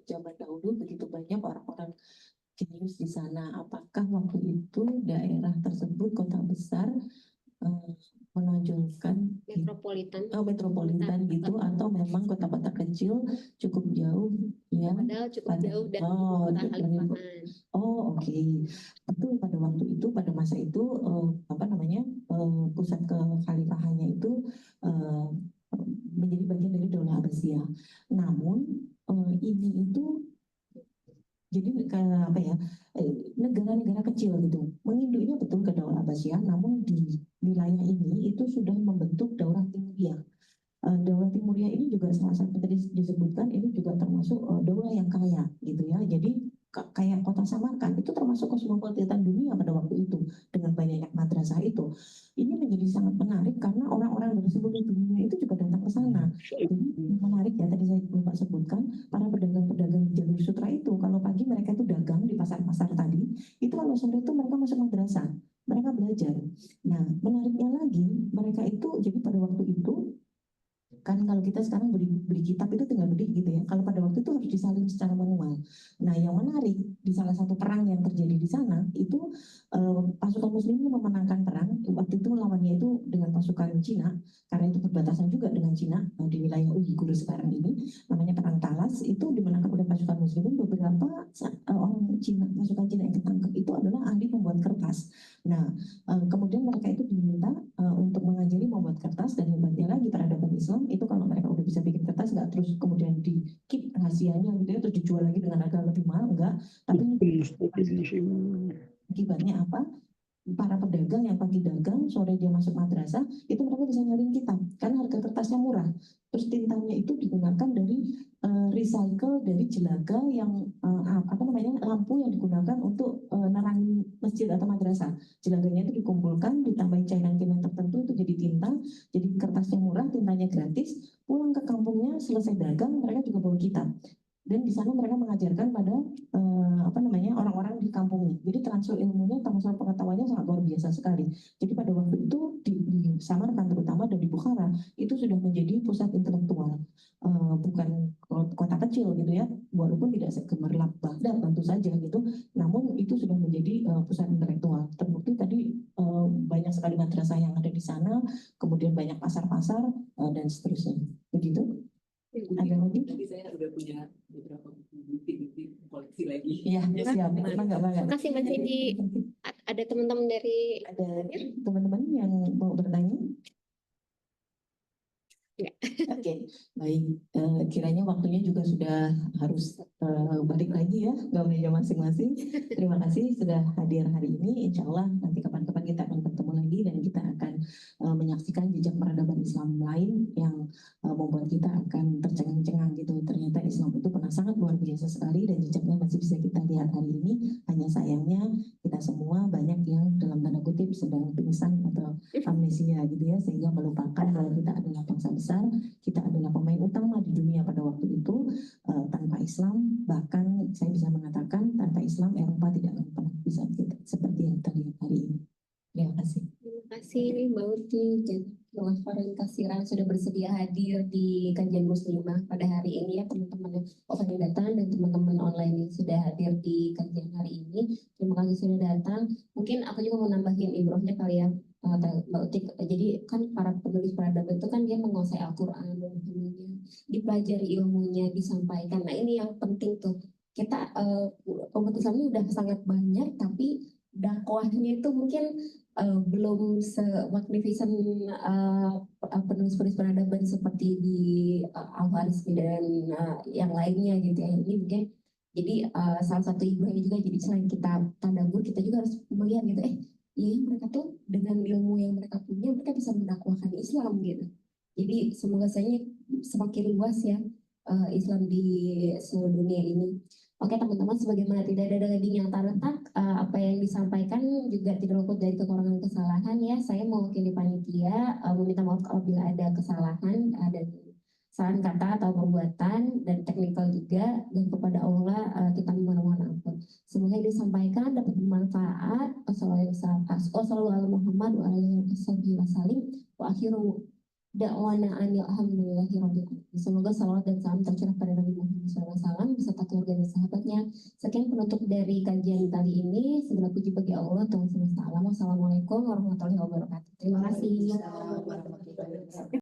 Zaman dahulu begitu banyak orang-orang jenius di sana. Apakah waktu itu daerah tersebut kota besar menonjolkan metropolitan gitu, atau memang kota-kota kecil cukup jauh ya? Padahal cukup jauh dari kota Khalifahan. Oke. Itu pada waktu itu, pada masa itu pusat kekhalifahannya itu menjadi bagian dari Daulah Abbasiyah. Namun ini itu jadi negara-negara kecil gitu menginduknya betul ke Daulah Abbasiyah, namun di wilayah ini itu sudah membentuk Daulah Timuriyah. Daulah Timuriyah ini juga salah satu tadi disebutkan, ini juga termasuk daulah yang kaya gitu ya. Jadi kayak kota Samarkand itu termasuk kosmopolitan dunia pada waktu itu dengan banyaknya madrasah itu. Ini menjadi sangat menarik karena orang-orang dari seluruh dunia itu juga datang ke sana. Jadi menarik ya, tadi saya lupa sebutkan, para pedagang-pedagang di jalur sutra itu kalau pagi mereka itu dagang di pasar-pasar tadi, itu kalau sore itu mereka masuk madrasah, mereka belajar. Nah, menariknya lagi, mereka itu jadi pada waktu itu kan kalau kita sekarang beli kitab itu tinggal beli gitu ya. Kalau pada waktu itu harus disalin secara manual. Nah, yang menarik di salah satu perang yang terjadi di sana itu pasukan Muslimin memenangkan perang. Waktu itu lawannya itu dengan pasukan Cina, karena itu perbatasan juga dengan Cina di wilayah Uighur sekarang ini, namanya perang Talas. Itu dimenangkan oleh pasukan Muslimin. Beberapa orang Cina, pasukan Cina yang ketangkep itu adalah ahli membuat kertas. Nah, kemudian mereka itu diminta untuk mengajari membuat kertas, dan hebatnya lagi peradaban Islam itu kalau mereka udah bisa bikin kertas nggak terus kemudian di keep rahasianya gitu ya, terus dijual lagi dengan harga lebih mahal, enggak, tapi akibatnya apa? para pedagang yang pagi dagang, sore dia masuk madrasah, itu mereka bisa nyariin kita karena harga kertasnya murah. Terus tintanya itu digunakan dari recycle dari jelaga yang apa namanya, lampu yang digunakan untuk nerangi masjid atau madrasah. Jelaganya itu dikumpulkan, ditambahin cairan-cairan tertentu itu jadi tinta, jadi kertasnya murah, tintanya gratis. Pulang ke kampungnya selesai dagang, mereka juga bawa kita. Dan di sana mereka mengajarkan pada apa namanya, orang-orang di kampungnya. Jadi transfer ilmunya, transfer pengetahuannya sangat luar biasa sekali. Jadi pada waktu itu di Samarkand terutama dan di Bukhara itu sudah menjadi pusat intelektual, bukan kota kecil gitu ya, walaupun tidak segemerlap Baghdad tentu saja gitu, namun itu sudah menjadi pusat intelektual. Terbukti tadi banyak sekali madrasah yang ada di sana, kemudian banyak pasar-pasar dan seterusnya. Begitu. Ada lagi? Nanti saya udah punya beberapa buku koleksi lagi. Iya, siap. Bangga. Terima kasih Mbak Cindy. Ada teman-teman dari Ada teman-teman yang mau bertanya? Ya. Oke, baik. Kiranya waktunya juga sudah harus balik lagi ya ke meja masing-masing. Terima kasih sudah hadir hari ini. Insya Allah nanti kapan-kapan kita akan bertemu lagi dan kita akan menyaksikan jejak peradaban Islam lain yang membuat kita akan tercengang-cengang gitu. Ternyata Islam itu pernah sangat luar biasa sekali dan jejaknya masih bisa kita lihat hari ini. Hanya sayangnya kita semua banyak yang dalam tanda kutip sedang pingsan atau amnesia gitu ya, sehingga melupakan bahwa kita adalah bangsa besar, kita adalah pemain utama di dunia pada waktu itu. Tanpa Islam, bahkan saya bisa mengatakan tanpa Islam Eropa tidak akan pernah bisa kita seperti yang kita lihat hari ini. Terima kasih. Terima kasih Mbak Uti dan Wafarin Kasiran sudah bersedia hadir di kajian muslimah pada hari ini ya, teman-teman yang datang dan teman-teman online yang sudah hadir di kajian hari ini. Terima kasih sudah datang. Mungkin aku juga mau nambahin ibrohnya kali ya, Mbak Uti. Jadi kan para penulis peradaban itu kan dia menguasai Al-Quran, dipelajari ilmunya, disampaikan. Nah ini yang penting tuh. Kita umat Islamnya udah sangat banyak, tapi dakwahnya itu mungkin belum se-magnificent penulis-penulis peradaban seperti di Al-Warismi dan yang lainnya gitu ya. Ini mungkin jadi salah satu ibunya juga, jadi selain kita tadabbur, kita juga harus melihat gitu, iya mereka tuh dengan ilmu yang mereka punya, mereka bisa mendakwahkan Islam gitu. Jadi semoga saja semakin luas ya Islam di seluruh dunia ini. Oke teman-teman, sebagaimana tidak ada lagi yang terletak, apa yang disampaikan juga tidak luput dari kekurangan kesalahan ya. Saya mewakili panitia meminta maaf apabila ada kesalahan, ada salah kata atau perbuatan dan teknikal juga, dan kepada Allah kita memohon ampun. Semoga yang disampaikan dapat bermanfaat. Wassalamualaikum warahmatullahi wabarakatuh. Wa akhiru da'wana alhamdulillahirabbil alamin. Semoga salawat dan salam tercurah pada Nabi Muhammad SAW beserta keluarga dan sahabatnya. Sekian penutup dari kajian kali ini. Segala puji bagi Allah Tuhan semesta alam. Wassalamualaikum warahmatullahi wabarakatuh. Terima kasih.